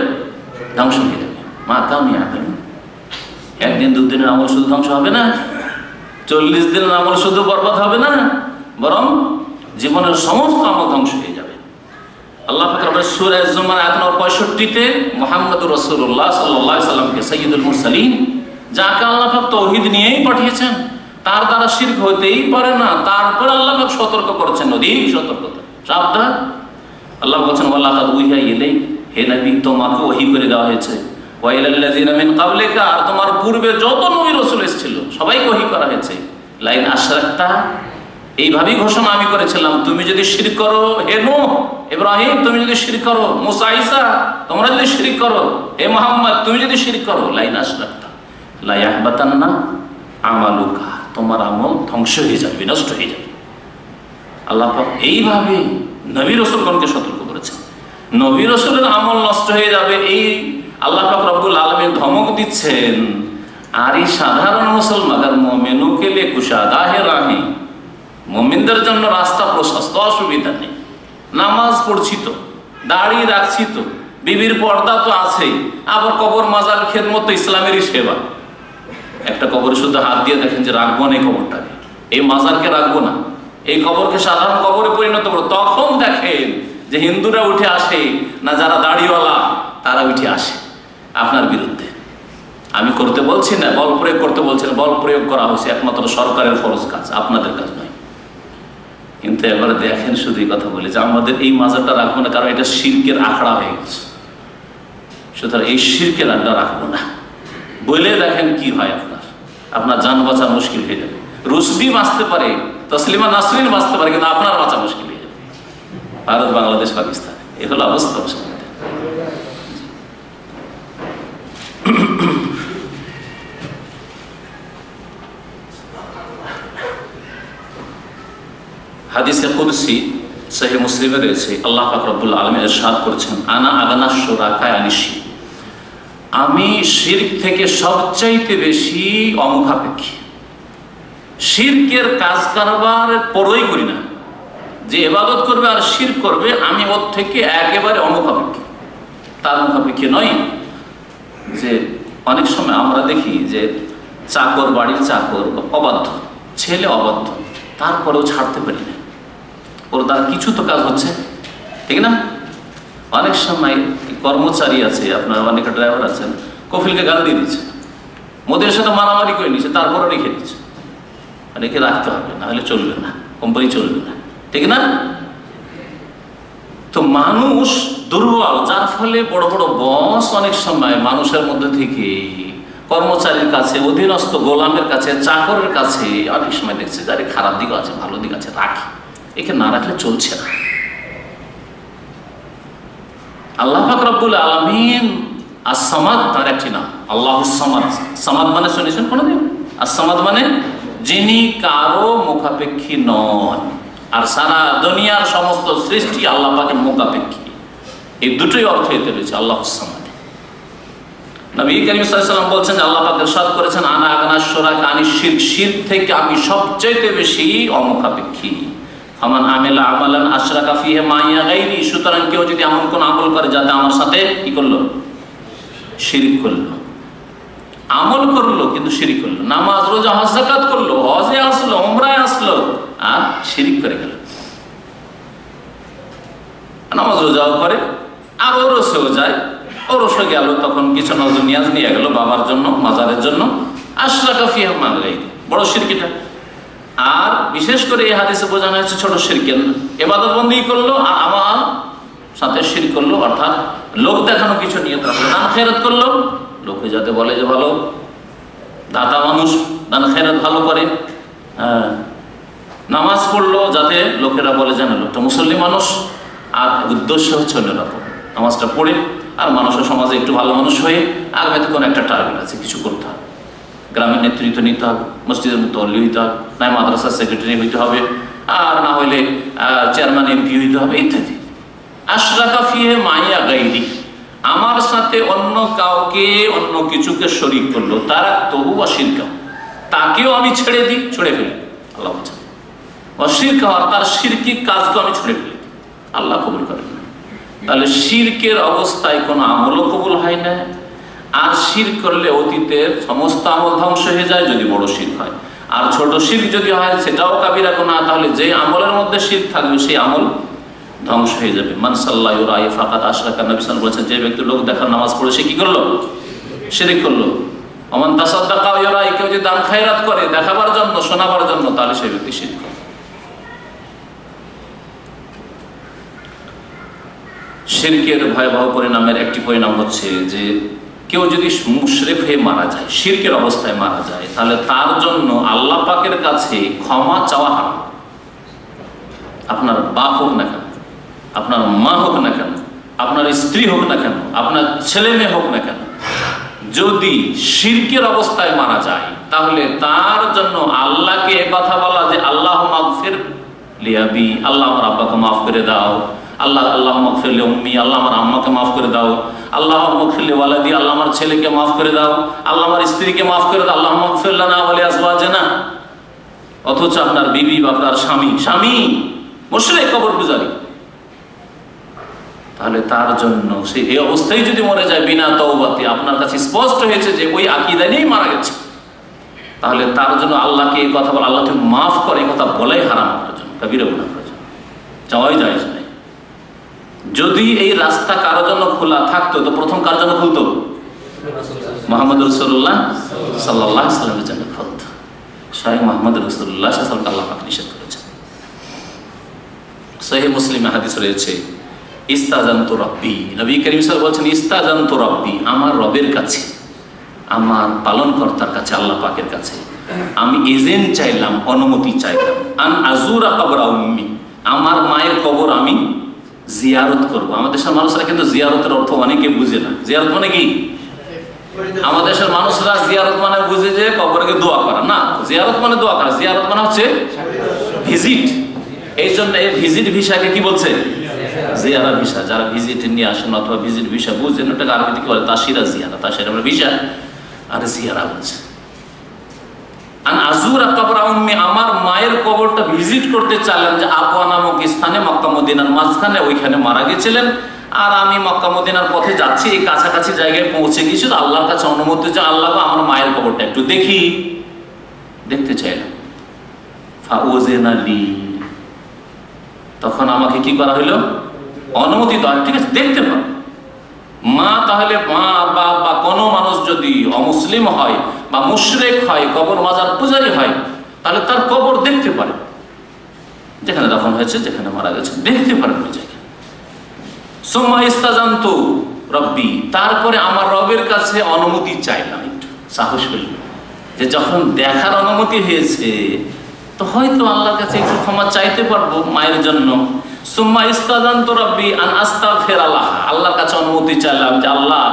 ধ্বংস হয়ে যাবে। মা কাউনি আকেল, একদিন দুদিনের আমল শুধু ধ্বংস হবে না, 40 দিনের আমল শুধু বরবাদ হবে না, বরং জীবনের সমস্ত আমল ধ্বংস হয়ে যাবে। আল্লাহ পাক রব্বুল সূরা আজ-জুমার আয়াত নম্বর 65-তে মুহাম্মদুর রাসূলুল্লাহ সাল্লাল্লাহু আলাইহি সাল্লামকে সাইয়্যিদুল মুরসালিন, যাকে আল্লাহ পাক তাওহীদ নিয়েই পাঠিয়েছেন, তার দ্বারা শিরক হতেই পারে না, তারপর আল্লাহ পাক সতর্ক করেছেন, অধিক সতর্কতা, সাবধান। আল্লাহ বলছেন ওয়ালাকাদ উহিয়া ইলাইক, হে নবী তোমাকে ওহী করে দেওয়া হয়েছে, ওয়া ইলাল্লাযিনা মিন ক্বাবলিকা, আর তোমার পূর্বে যত নবী রাসূল এসেছিল সবাইকে ওহী করা হয়েছে, লাইন আশরাকতা, এইভাবেই ঘোষণা আমি করেছিলাম, তুমি যদি শিরক করো, হে নূহ ইব্রাহিম তুমি যদি শিরক করো, মুসা ঈসা তোমরা যদি শিরক করো, হে মুহাম্মদ তুমি যদি শিরক করো, লাইন আশরাকতা লা ইয়াহবাতান্না আমালুকা, তোমার আমল ধ্বংস হয়ে যাবে, বিনষ্ট হয়ে যাবে। আল্লাহ পাক এইভাবে নবী রাসূলগণকে সতর্ক করেছেন, নবী রাসূলের আমল নষ্ট হয়ে যাবে, এই আল্লাহ পাক রব্বুল আলামিন ধমক দিচ্ছেন। আর এই সাধারণ মুসলমানের মুমিনু কে লিয়ে কুশাদা হে রাহি, মুমিনদের জন্য রাস্তা প্রশস্ত, অসুবিধা নেই। নামাজ পড়ছি তো, দাড়ি রাখছি তো, বিবির পর্দা তো আছেই, আবার কবর মাজার খেদমত তো ইসলামেরই সেবা। একটা কবরে শুধু হাত দিয়ে দেখেন যে রাখবো না এই কবরটাকে, এই মাজারকে রাখবো না, এই কবরকে সাধারণ কবরে পরিণত করবো, তখন দেখেন যে হিন্দুরা উঠে আসে না, যারা দাড়িওয়ালা তারা উঠে আসে আপনার বিরুদ্ধে। আমি করতে বলছি না, বল প্রয়োগ করতে বলছি না, বল প্রয়োগ করা হয়েছে একমাত্র সরকারের ফরজ কাজ, আপনাদের কাজ নয়। কিন্তু এবারে দেখেন, শুধু এই কথা বলে যে আমাদের এই মাজারটা রাখবো না, কারণ এটা শিরকের আখড়া হয়ে গেছে, সুতরাং এই শিরকের আড্ডা রাখবো না বলে দেখেন কি হয়, আপনার জান বাঁচা মুশকিল হয়ে যাবে। রুশদি বাঁচতে পারে, তসলিমা নাসরিন বাঁচতে পারে, কিন্তু আপনার বাঁচা মুশকিল হয়ে যাবে। ভারত, বাংলাদেশ, পাকিস্তান, এ হলো অবস্থা। হাদিসে কুদসি সহিহ মুসলিমে রয়েছে, আল্লাহ পাক রব্বুল আলামিন ইরশাদ করেছেন, আনা আগানা শুরাকা আনিশ শিরক, আমি শিরক থেকে সবচাইতে বেশি অমুখাপেক্ষী। শিরকের কাজ কারবার পরই করি না, যে ইবাদত করবে আর শিরক করবে আমি ওর থেকে একেবারে অমুখাপেক্ষী, তার মুখাপেক্ষী নয়। যে অনেক সময় আমরা দেখি যে চাকর, বাড়ির চাকর অবাধ্য, ছেলে অবাধ্য, তারপরেও ছাড়তে পারি না, ওর দ্বারা কিছু তো কাজ হচ্ছে, ঠিক না? অনেক সময় কর্মচারী আছে, আপনার অনেক ড্রাইভার আছেন, কফিলকে গাল দিয়ে দিচ্ছে, মোদের সাথে মারামারি করে নিচ্ছে, তারপরে রেখে দিচ্ছে, রেখে রাখতে হবে, না হলে চলবে না, কোম্পানি চলবে না, ঠিক না? তো মানুষ দুর্বল, যার ফলে বড় বড় বস অনেক সময় মানুষের মধ্যে থেকে কর্মচারীর কাছে, অধীনস্থ গোলামের কাছে, চাকরের কাছে অনেক সময় দেখছে যার খারাপ দিক আছে, ভালো দিক আছে, রাখি, একে না রাখলে চলছে না। আল্লাহ পাক রব্বুল আলামিন আস-সামাদ তার একটি নাম, আল্লাহুস সামাদ। সামাদ মানে শুনেছেন কোনদিন? আস-সামাদ মানে যিনি কারো মুখাপেক্ষী নন, আর সারা দুনিয়ার সমস্ত সৃষ্টি আল্লাহ পাকের মুখাপেক্ষী, এই দুটোই অর্থ এতে রয়েছে আল্লাহুস সামাদ। নবী করিম সাল্লাল্লাহু আলাইহি ওয়াসাল্লাম বলছেন, আল্লাহ পাক ইরশাদ করেছেন, আনা আগানা শুরাকা আনিশ শিরক, শিরক থেকে আমি সবচেয়ে বেশি অমুখাপেক্ষী। ফামান আমিলা আমালান আশরাকা ফিহি মাইয়া গায়রি, সুতরাং কেউ যদি এমন কোন আমল করে যাতে আমার সাথে কি করলো, শিরক করলো, আমল করলো কিন্তু শিরক করলো, নামাজ রোজা হজ যাকাত করলো, হজে আসলো, উমরায় আসলো, আর শিরক করে গেল। নামাজ রোজাও করে আর ওরসেও যায়, ওরসে গেল, তখন কিছু নজর নিয়াজ নিয়ে গেল বাবার জন্য, মাজারের জন্য, আশরাকা ফিহি মাইয়া গায়রি, বড় শিরক এটা। আর বিশেষ করে এই হাদিসে বোঝানো হয়েছে ছোট শিরকের, ইবাদত বন্দী করলো আর আমার সাথে শিরক করলো, অর্থাৎ লোক দেখানো কিছু নিয়ে রাখলো, দান খেরাত করলো, লোকে যাতে বলে যে ভালো দাতা মানুষ, দান খেরাত ভালো করে, নামাজ পড়লো যাতে লোকেরা বলে যেন লোকটা মুসল্লি মানুষ, আর উদ্দেশ্য হচ্ছে অন্যরকম, নামাজটা পড়ে আর মানুষের সমাজে একটু ভালো মানুষ হয়ে আগামীতে কোনো একটা টার্গেট আছে, কিছু করতে হবে, গ্রামের নেতৃত্ব নিতে হবে, মসজিদের মতো অলি হইতে হবে, না মাদ্রাসার সেক্রেটারি হইতে হবে, আর না হইলে চেয়ারম্যান এমপি হইতে হবে, ইত্যাদি। আশরাকা ফিহি মাইয়া গায়রি, আমার সাথে অন্য কাউকে, অন্য কিছুকে শরীক করলো, তারা তবু বা শিরকা, তাকেও আমি ছেড়ে দিই, ছুড়ে ফেলি। আল্লাহ বলছেন অশিরক হওয়ার, তার শিরকি কাজকে আমি ছুড়ে ফেলি, আল্লাহ কবুল করেন না। তাহলে শিরকের অবস্থায় কোনো আমলও কবুল হয় না। আর শিরক করলে অতীতের সমস্ত আমল ধ্বংস হয়ে যায় যদি বড় শিরক হয়। আর ছোট শিরক যদি হয় সেটাও কাবিরা গুনাহ, তাহলে যে আমলের মধ্যে শিরক থাকবে সেই আমল ধ্বংস হয়ে যাবে। মান সাল্লাল্লাহু আলাইহি ফাকাদ আশরাকা, নবী সাল্লাল্লাহু আলাইহি ওয়াসাল্লাম বলেছেন, যে ব্যক্তি লোক দেখার নামাজ পড়ে সে কি করলো? শিরক করলো। ওমান তাসাদ্দাকা ইউরাই, কেউ যদি দান খায়রাত করে দেখাবার জন্য, শোনাবার জন্য, তাহলে সেই ব্যক্তি শিরক করে। শিরকের ভয়াবহ পরিণামের একটি পরিণাম হচ্ছে যে কেউ যদি মুশরিক হয়ে মারা যায়, শিরকের অবস্থায় মারা যায়, তাহলে তার জন্য আল্লাহ পাকের কাছে ক্ষমা চাওয়া হারাম। আপনার বাপ হোক না কেন, আপনার মা হোক না কেন, আপনার স্ত্রী হোক না কেন, আপনার ছেলে মেয়ে হোক না কেন, যদি শিরকের অবস্থায় মারা যায়, তাহলে তার জন্য আল্লাহকে কথা বলা যে আল্লাহ মাগফির লিআবি, আল্লাহ আমার আব্বাকে মাফ করে দাও, আল্লাহ মাগফির লিউম্মি, আল্লাহ আমার আম্মাকে মাফ করে দাও, আল্লাহ মাগফির লিওয়ালাদি, আল্লাহ আমার ছেলেকে মাফ করে দাও, আল্লাহ আমার স্ত্রীকে মাফ করে দাও, আল্লাহ মাগফির লানা ওয়া লিআজওয়াজিনা। অথচ আপনার বিবি বা আপনার স্বামী মুশরিক, কবর পূজারী, তাহলে তার জন্য সে এই অবস্থায় যদি মরে যায় বিনা তওবাতে, আপনার কাছে স্পষ্ট হয়েছে যে ওই আকীদা নিয়েই মারা গেছে, তাহলে তার জন্য আল্লাহকে এই কথা বলা, আল্লাহ তুমি মাফ করে, এই কথা বলাই হারাম আপনার জন্য, কাবিরা গুনাহ করার জন্য যাওয়াই যায় না। যদি এই রাস্তা কারোর জন্য খোলা থাকতো তো প্রথম কার জন্য খুলতো? মুহাম্মদ রাসূলুল্লাহ সাল্লাল্লাহু আলাইহি ওয়াসাল্লামের জন্য খুলতো। স্বয়ং মুহাম্মদ রাসূলুল্লাহ সাল্লাল্লাহু আলাইহি ওয়াসাল্লাম আল্লাহ পাক নিষেধ করেছেন। সহিহ মুসলিমে হাদিস রয়েছে, ইস্তাজানতু রাব্বি, নবী করিম সাল্লাল্লাহু আলাইহি ওয়াসাল্লাম বলছেন, ইস্তাজানতু রাব্বি, আমার রবের কাছে, আমার পালনকর্তার কাছে, আল্লাহ পাকের কাছে আমি এজেন্ট চাইলাম, অনুমতি চাইলাম, আন আজুরা কবরা উম্মি, আমার মায়ের কবর আমি জিয়ারত করব। আমাদের দেশের মানুষরা কিন্তু জিয়ারতের অর্থ অনেকে বুঝে না। জিয়ারত মানে কি? আমাদের দেশের মানুষরা জিয়ারত মানে বুঝে যে কবরকে দোয়া করা, না, জিয়ারত মানে দোয়া করা, জিয়ারত মানে হচ্ছে ভিজিট। এই জন্য এই ভিজিট ভিসাকে কি বলছে? জিয়ারা ভিসা। যারা ভিজিট নিয়ে আসেন অথবা ভিজিট ভিসা বুঝছেন, ওটাকে আরবিতে কি বলে? তাশিরা জিয়ারা। তাশিরা মানে ভিসা, আর জিয়ারা বলছে আন আজুরা কবরা উম্মি, আমার মায়ের কবরটা ভিজিট করতে চাইলাম, যে আবওয়া নামক স্থানে মক্কা মদিনার মাঝখানে, ওইখানে মারা গেছিলেন। আর আমি মক্কা মদিনার পথে যাচ্ছি, এই কাছাকাছি জায়গায় পৌঁছে গেছি, আল্লাহর কাছে অনুমতি চাই, আল্লাহ আমার মায়ের কবরটা একটু দেখতে চাইলাম। ফাউজিনা লি, তখন আমাকে কি করা হইল? অনুমতি দেওয়া, ঠিক আছে দেখতে পারো। মা, তাহলে মা বাপ বা কোনো মানুষ যদি অমুসলিম হয় বা মুশরিক হয়, কবর মাজার পূজারী হয়, তাহলে তার কবর দেখতে পারে, যেখানে দাফন হয়েছে, যেখানে মারা গেছে, দেখতে পারেন ওই জায়গায়। সুম্মা ইস্তাজানতু রব্বি, তারপরে আমার রবের কাছে অনুমতি চাইলাম, একটু সাহস হইল যে যখন দেখার অনুমতি হয়েছে তো হয়তো আল্লাহর কাছে একটু ক্ষমা চাইতে পারবো মায়ের জন্য। সুম্মা ইস্তাজানতু রব্বি আন আস্তাগফিরা লাহা, আল্লাহর কাছে অনুমতি চাইলাম যে আল্লাহ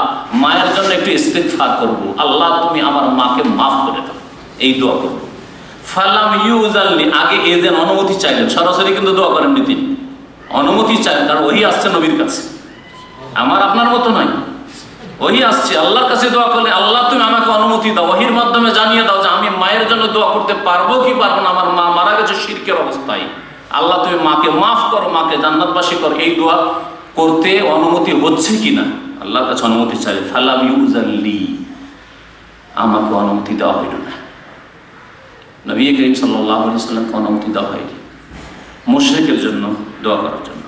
মায়ের জন্য একটু ইস্তিগফার করব, আল্লাহ তুমি আমার মাকে মাফ করে দাও, এই দোয়া করব। ফালাম ইউজাল্লি, আগে এজেন অনুমতি চাইলেন, সরাসরি কিন্তু দোয়া করেননি তিনি, অনুমতি চাইলেন, কারণ ওহী আসছে নবীর কাছে, আমার আপনার মতো নয়, ওহী আসছে আল্লাহর কাছে। দোয়া করলে আল্লাহ তুমি আমাকে অনুমতি দাও, ওহীর মাধ্যমে জানিয়ে দাও যে আমি মায়ের জন্য দোয়া করতে পারবো কি পারবো না, আমার মা মারা গেছে শিরকের অবস্থায়, আল্লাহ তুমি মাকে মাফ করো, মাকে জান্নাতবাসী করো, এই দোয়া করতে অনুমতি হচ্ছে কিনা আল্লাহর কাছে অনুমতি চাইলে। ফালাম ইউজাল্লি, আমাকে অনুমতি দেওয়া হইল না, নবী করিম সাল্লাল্লাহু আলাইহি ওয়াসাল্লামকে অনুমতি দেওয়া হয়নি মুশরিকের জন্য দোয়া করার জন্য।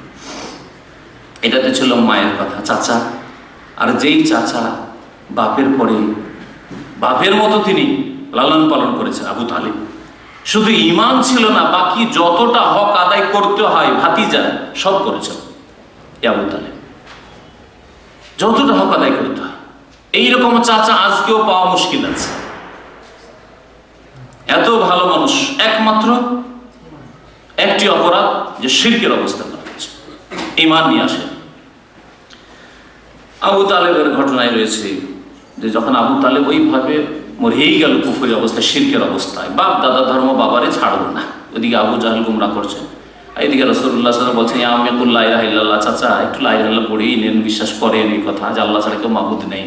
এটাতে ছিল মায়ের কথা। চাচা, আর যেই চাচা বাপের পরে বাপের মতো তিনি লালন পালন করেছেন, আবু তালিব, শুধু ঈমান ছিল না, বাকি যতটা হক আদায় করতে হয় ভাতিজা সব করেছেন আবু তালিব, যতটা হক আদায় করতে হয়। এইরকম চাচা আজকেও পাওয়া মুশকিল আছে। এত ভালো মানুষ, একমাত্র একটি অপরাধ যে শিরকের অবস্থা করা হয়েছে, ঈমান নিয়ে আসে। আবু তালেবের ঘটনায় রয়েছে যে যখন আবু তালেব ওইভাবে মরেই গেল কুফরি অবস্থায়, শিরকের অবস্থায়, বাপ দাদা ধর্ম বাবারে ছাড়ব না, ওদিকে আবু জাহেল গুমরা করছেন, এইদিকে রাসূলুল্লাহ সাল্লাল্লাহু আলাইহি ওয়াসাল্লাম বলছেন, ইয়া আমিকুল লা ইলাহা ইল্লাল্লাহ, চাচা একটু লা ইলাহা ইল্লাল্লাহ পড়েই নেন, বিশ্বাস করেন এই কথা যে আল্লাহ ছাড়া কেউ মাবুদ নেই।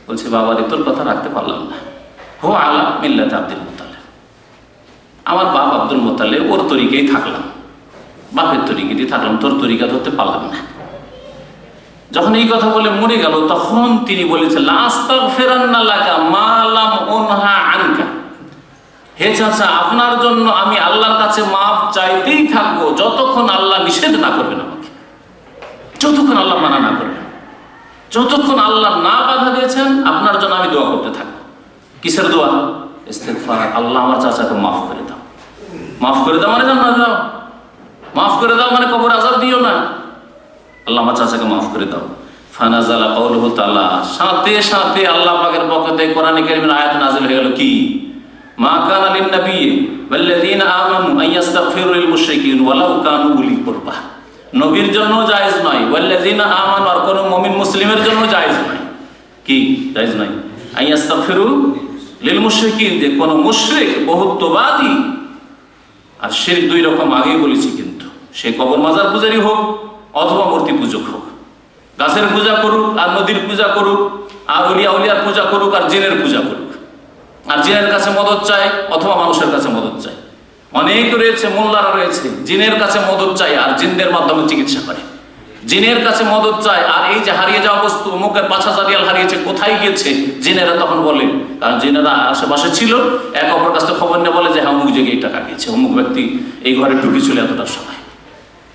বলছে, বাবা রে তোর কথা রাখতে পারলাম না, হো আলা মিল্লাতে আব্দুল মুত্তালিব, আমার বাপ আব্দুল মোত্তালেব, ওর তরিকাই থাকলাম, বাপের তরিকাতেই থাকলাম, তোর তরিকা ধরতে পারলাম না। যখন এই কথা বলে মরে গেল, তখন তিনি বলেছেন, লা আস্তাগফিরান্না লাকা মা লাম উনহা আনকা, হে চাচা, আপনার জন্য আমি আল্লাহর কাছে মাফ চাইতেই থাকবো যতক্ষণ আল্লাহ নিষেধ না করবেন আমাকে, যতক্ষণ আল্লাহ মানা না করবেন, যতক্ষণ আল্লাহ না বাধা দিয়েছেন আপনার জন্য আমি দোয়া করতে থাকবো। কিসের দোয়া? ইস্তিগফার। আল্লাহ আমার চাচাকে মাফ করে দাও। মাফ করে দাও মানে জান্নাত দাও, মাফ করে দাও মানে কবর আযাব দিও না, আল্লাহ আমার চাচাকে মাফ করে দাও। ফানাজালা কাউলুহু তাআলা, সাথে সাথে আল্লাহ পাকের পক্ষ থেকে কোরআনে কারীমের আয়াত নাযিল হয়ে গেল, কি? মা কানা লিন নবী ওয়াল্লাযীনা আমানু আন ইস্তাগফিরু লিল মুশরিকিন ওয়ালাউ কানু উলি কুরবা, নবীর জন্য জায়েজ নয়, ওয়াল্লাযীনা আমানু, আর কোন মুমিন মুসলিমের জন্য জায়েজ নয়, কি জায়েজ নয়? আন ইস্তাগফিরু লিল মুশরিকিন, যে কোন মুশরিক বহুত্ববাদী, আর শিরক দুই রকম আগেই বলেছি, কিন্তু সে কবর মাজার পূজারী হোক অথবা মূর্তি পূজক হোক, গাছের পূজা করুক আর নদীর পূজা করুক, আর উলিয়া উলিয়ার পূজা করুক আর জিনের পূজা করুক, আর জিনের কাছে মদত চায় অথবা মানুষের কাছে মদত চায়। অনেক রয়েছে, মোল্লারা রয়েছে, জিনের কাছে মদত চায় আর জিনদের মাধ্যমে চিকিৎসা করে, জিনের কাছে মদত চায়, আর এই যে হারিয়ে যাওয়া বস্তু অমুকের ৫,০০০ রিয়াল হারিয়েছে, কোথায় গিয়েছে, জিনেরা তখন বলে, কারণ জিনেরা আশেপাশে ছিল, এক অপর কাছে খবর নিয়ে বলে যে হ্যাঁ অমুক জায়গায় টাকা গিয়েছে, অমুক ব্যক্তি এই ঘরে ঢুকেছিল এতটার সময়,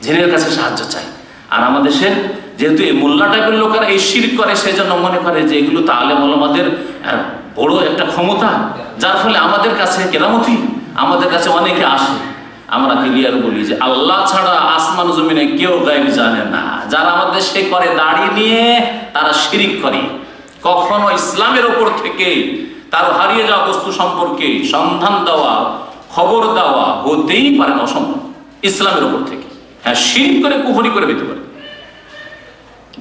জিনের কাছে সাহায্য চায়। আর আমাদের দেশের যেহেতু এই মোল্লা টাইপের লোকেরা এই শিরক করে, সেই জন্য মনে করে যে এগুলো তো আলেম ওলামাদের বড় একটা ক্ষমতা, যার ফলে আমাদের কাছে কেরামতি, আমাদের কাছে অনেকে আসে। আমরা ক্লিয়ার বলি যে আল্লাহ ছাড়া আসমান জমিনে কেউ গায়েব জানে না। যারা আমাদের দেশে করে দাড়ি নিয়ে, তারা শিরক করে। কখনো ইসলামের ওপর থেকে তার হারিয়ে যাওয়া বস্তু সম্পর্কে সন্ধান দেওয়া, খবর দেওয়া হতেই পারে না, অসম্ভব। ইসলামের ওপর থেকে হ্যাঁ শিরক করে, কুফরি করে হতে পারে।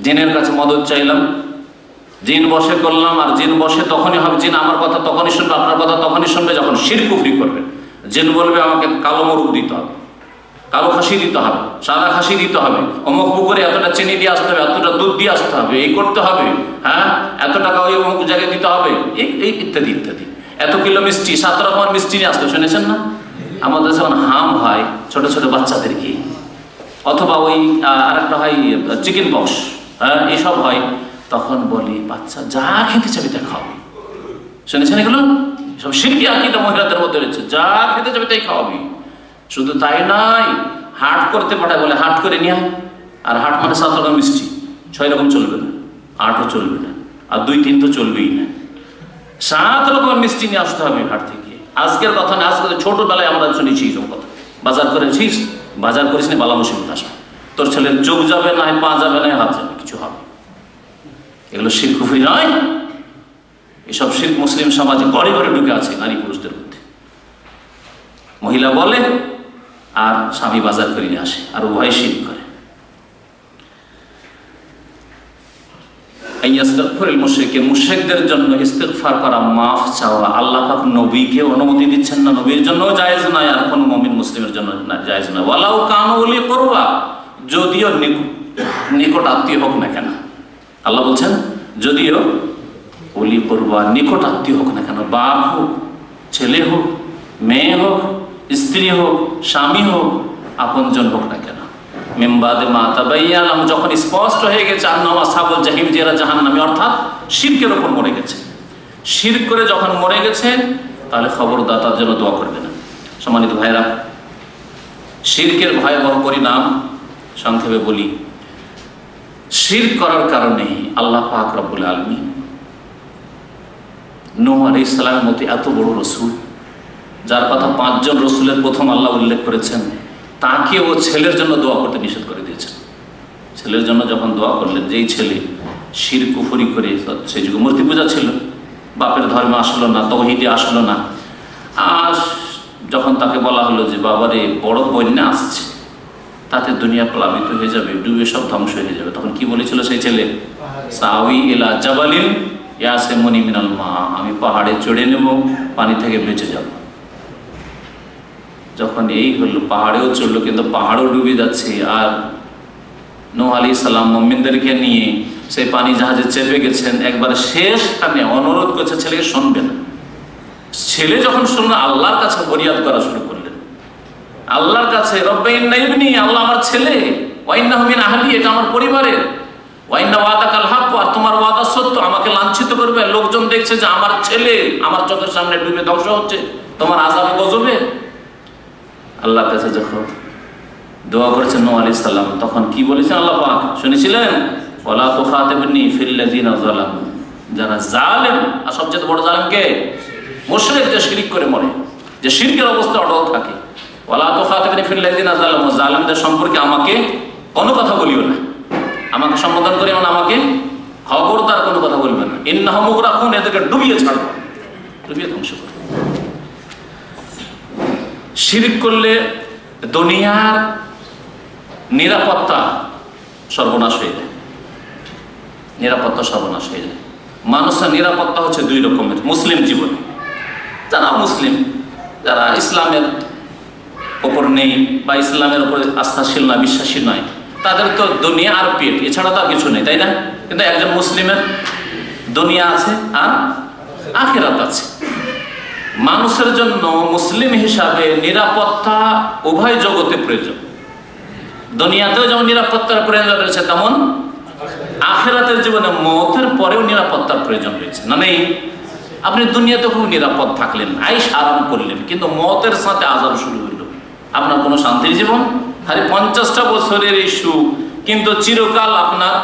জিনের কাছে মদত চাইলাম, জিন বসে করলাম, আর জিন বসে তখনই হবে, জিন আমার কথা তখনই শুনবে, আপনার কথা তখনই শুনবে যখন শিরক কুফরি করবেন। জিন বলবে আমাকে কালো মরুক দিতে হবে, কালো খাসি দিতে হবে, সাদা খাসি দিতে হবে, অমুক পুকুরে এতটা চিনি দিয়ে আসতে হবে, এতটা দুধ দিয়ে আসতে হবে, এই করতে হবে, হ্যাঁ এত টাকা ওই অমুক জায়গায় দিতে হবে, এই ইত্যাদি ইত্যাদি। এত কিলো মিষ্টি, ৭ রকমের মিষ্টি নিয়ে আসতে, শুনেছেন না? আমাদের যখন হাম হয় ছোট ছোট বাচ্চাদেরকে, অথবা ওই আরেকটা হয় চিকেন পক্স, হ্যাঁ এসব হয়, তখন বলি বাচ্চা যা খেতে চাবি তা খাওয়াবি। শুনেছেন এগুলো? সব শিরকি আকীদা মহিলাদের মধ্যে রয়েছে, যা খেতে চাবি তাই খাওয়াবি। শুধু তাই নয়, হাট করতে পাঠায়, বলে হাট করে নিয়ে, আর হাট মানে ৭ রকম মিষ্টি, ৬ রকম চলবে না, ৮ও চলবে না, আর ২-৩ তো চলবেই না, ৭ রকম মিষ্টি নিয়ে আসতে হবে হাট থেকে। আজকের কথা না, আজকে ছোটবেলায় আমরা শুনেছি এইসব কথা। বাজার করেছিস, বাজার করিস না, বালা মুসিবত আসবে, তোর ছেলের চোখ যাবে না, পা যাবে না, হাত যাবে, কিছু হবে। এগুলো শিরক কুফরি নয়। এসব শিরক মুসলিম সমাজে ঘরে ঘরে ঢুকে আছে, নারী পুরুষদের মধ্যে। মহিলা বলে আর স্বামী বাজার করে নিয়ে আসে, আর উভয় শিরক করে। মুশরিকদের জন্য ইস্তিগফার করা, মাফ চাওয়া, আল্লাহ পাক নবীকে অনুমতি দিচ্ছেন না, নবীর জন্য জায়েজ নয়, আর কোন মুমিন মুসলিমের জন্য জায়েজ নয়। ওয়ালাউ কানু উলি কুরবা, যদিও নিকট আত্মীয় হোক না কেন। আল্লাহ বলছেন যদিও উলি কুরবা, নিকট আত্মীয় হোক না কেন, বাপ হোক, ছেলে হোক, মেয়ে হোক, স্ত্রী হোক, স্বামী হোক, আপনজন হোক না কেন। মিম্বাদে মা তাবায়্যানা, যখন স্পষ্ট হয়ে গেছে আন্নাহুম আসহাবুল জাহিম, যে এরা জাহান্নামী, অর্থাৎ শিরকের উপর মরে গেছে। শিরক করে যখন মরে গেছে, তাহলে খবরদার তার জন্য দোয়া করবে না। সম্মানিত ভাইরা, শিরকের ভয়াবহ পরিণাম সংক্ষেপে বলি। শিরক করার কারণে আল্লাহ পাক রব্বুল আলামিন নূহ আলাইহিস সালামের মতো এত বড় রসুল, যার কথা 5 জন রসুলের প্রথম আল্লাহ উল্লেখ করেছেন, তাকে ও ছেলের জন্য দোয়া করতে নিষেধ করে দিয়েছেন। ছেলের জন্য যখন দোয়া করলেন, যেই ছেলে শিরক কুফরি করে, সেই যুগে মূর্তি পূজা ছিল, বাপের ধর্মে আসলো না, তাওহীদে আসলো না, আর যখন তাকে বলা হলো যে বাবারে বড় বন্যা আসছে, তাতে দুনিয়া প্লাবিত হয়ে যাবে, ডুবে সব ধ্বংস হয়ে যাবে, তখন কি বলেছিল সেই ছেলে? সাউই ইলা জাবালিন ইয়াসিমুনি মিনাল মা, আমি পাহাড়ে চড়ে নেব, পানি থেকে বেঁচে যাব। যখন এই হলো, পাহাড়েও চড়লো, কিন্তু পাহাড়ও ডুবে যাচ্ছে, আর নূহ আলাইহিস সালাম মুমিনদেরকে নিয়ে সেই পানি জাহাজে চেপে গেছেন। একবার শেষখানে অনুরোধ করছে ছেলেকে, শুনবে না। ছেলে যখন শুনলো, আল্লাহর কাছে ফরিয়াদ করা শুরু করলেন, আল্লাহর কাছে রব্বে ইন্না ইবনি, আল্লাহ আমার ছেলে, ওয়া ইন্নাহু মিন আহলি, এটা আমার পরিবারের, ওয়া ইন্না ওয়াদাকাল হক, আর তোমার ওয়াদা সত্য, আমাকে লাঞ্ছিত করবে, লোকজন দেখছে যে আমার ছেলে আমার চোখের সামনে ডুবে ধ্বংস হচ্ছে, তোমার আযাবে গজবে। আল্লাহর কাছে যখন দোয়া করেছেন নূহ আলাইহিস সালাম, তখন কি বলেছেন আল্লাহ পাক শুনেছিলেন? ওয়ালা তুখাতিবনি ফিল লাযিনা যালামু, যারা জালেম, আর সবচেয়ে বড় জালেম কে? মুশরিক, যে শিরক করে মরে, যে শিরকের অবস্থা অটল থাকে। ওয়ালা তুখাতিবনি ফিল লাযিনা যালামু, জালেমদের সম্পর্কে আমাকে কোনো কথা বলিও না, আমাকে সম্বোধন করিও না, আমাকে খবরদার কোনো কথা বলবে না। ইন্নাহুম মুগরাকুন, এদেরকে ডুবিয়ে ছাড়বো, ডুবিয়ে ধ্বংস করবো। শিরক করলে দুনিয়ার নিরাপত্তা সর্বনাশ হয়ে যায়, নিরাপত্তা সর্বনাশ হয়ে যায়। মানুষের নিরাপত্তা হচ্ছে দুই রকমের মুসলিম জীবনে। যারা মুসলিম, যারা ইসলামের ওপর নেই বা ইসলামের উপরে আস্থাশীল নয়, বিশ্বাসী নয়, তাদের তো দুনিয়া আর পেট, এছাড়া তো আর কিছু নেই, তাই না? কিন্তু একজন মুসলিমের দুনিয়া আছে আর আখিরাত আছে। মানুষের জন্য মুসলিম হিসাবে নিরাপত্তা উভয় জগতে প্রয়োজন। দুনিয়াতেও যেমন নিরাপত্তার প্রয়োজন রয়েছে, তেমন আখিরাতের জীবনে মওতের পরেও নিরাপত্তার প্রয়োজন রয়েছে, না নেই? আপনি দুনিয়াতে খুব নিরাপদ থাকলেন, আইশ আরাম করলেন, কিন্তু মওতের সাথে আযাব শুরু হইল, আপনার কোনো শান্তির জীবন? আরে 50টা বছরের এই সুখ, কিন্তু চিরকাল আপনার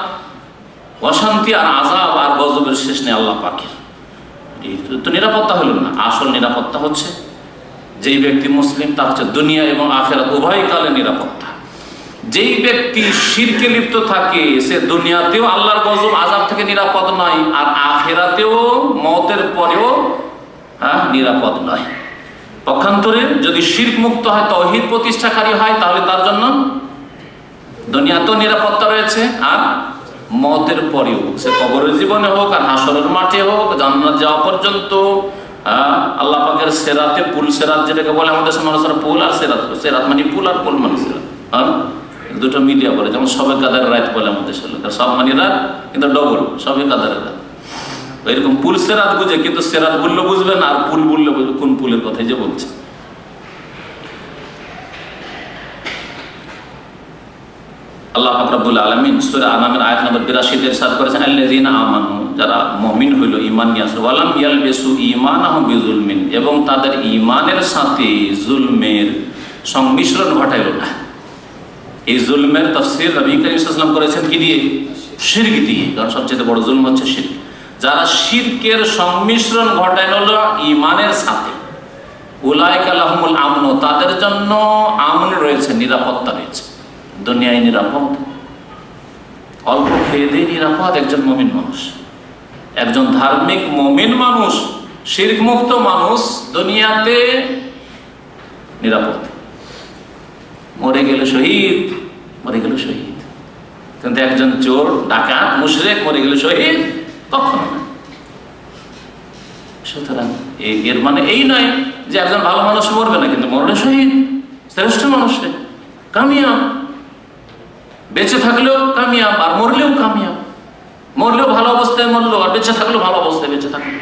অশান্তি আর আযাব আর গজবের শেষ নেই আল্লাহ পাকের। তো নিরাপত্তা হলো না। আসল নিরাপত্তা হচ্ছে যেই ব্যক্তি মুসলিম, তা হচ্ছে দুনিয়া এবং আখিরাত উভয় কালে নিরাপত্তা। যেই ব্যক্তি শিরকে লিপ্ত থাকে, সে দুনিয়াতেও আল্লাহর গজব আযাব থেকে নিরাপদ নয়, আর আখিরাতেও মওতের পরেও নিরাপদ নয়। পক্ষান্তরে যদি শিরক মুক্ত হয়, তাওহীদ প্রতিষ্ঠাকারী হয়, তাহলে তার জন্য দুনিয়াতেও নিরাপত্তা রয়েছে, আর মওতের পরেও, সে কবরের জীবনে হোক আর হাসরের মাঠে হোক, জান্নাত যাওয়া পর্যন্ত আল্লাহ পাকের সিরাতে, পুল সিরাত যেটাকে বলে আমাদের মানুষের পুল আর সিরাত, সিরাত মানে পুল আর পুল মানে সিরাত, আর দুটো মিডিয়া বলে, যেমন সবে কাদারের রাত বলে আমাদের লোকের, সব মানে রাত কিন্তু ডবল, সবে কাদারের রাত। এরকম পুল সিরাত বুঝে, কিন্তু সিরাত বললে বুঝবেন আর পুল বললে বুঝবে কোন পুলের কথাই যে বলছে। আল্লাহ পাক রব্বুল আলামিন সূরা আনামের আয়াত নম্বর 82 তে ইরশাদ করেছেন, আল্লাযীনা আমানু, যারা মুমিন হইল, ঈমান নিয়ে আসলো, ওয়ালাম ইয়ালবিসু ঈমানাহুম বিযুলমিন, এবং তাদের ঈমানের সাথে জুলমের সংমিশ্রণ ঘটাইল না। এই জুলমের তাফসীর নবী করিম সাল্লাল্লাহু আলাইহি ওয়াসাল্লাম করেছেন কি দিয়ে? শিরক দিয়ে, কারণ সবচেয়ে বড় জুলম হচ্ছে শিরক। যারা শিরকের সংমিশ্রণ ঘটাইল ঈমানের সাথে, উলাইকা লাহুমুল আমন, তাদের জন্য আমন রয়েছে, নিরাপত্তা রয়েছে। দুনিয়ায় নিরাপদ, অল্প খেয়ে দিয়ে নিরাপদ একজন মুমিন মানুষ, একজন ধার্মিক মুমিন মানুষ, শিরক মুক্ত মানুষ দুনিয়াতে নিরাপদ। মরে গেল শহীদ, মরে গেল শহীদ, কিন্তু একজন চোর, ডাকাত, মুশরিক মরে গেল শহীদ কখনো না। সুতরাং এর মানে এই নয় যে একজন ভালো মানুষ মরবে না, কিন্তু মরলে শহীদ, শ্রেষ্ঠ মানুষে কামিয়াব, বেঁচে থাকলেও কামিয়াব আর মরলেও কামিয়াব। মরলেও ভালো অবস্থায় মরলো, আর বেঁচে থাকলেও ভালো অবস্থায় বেঁচে থাকলো।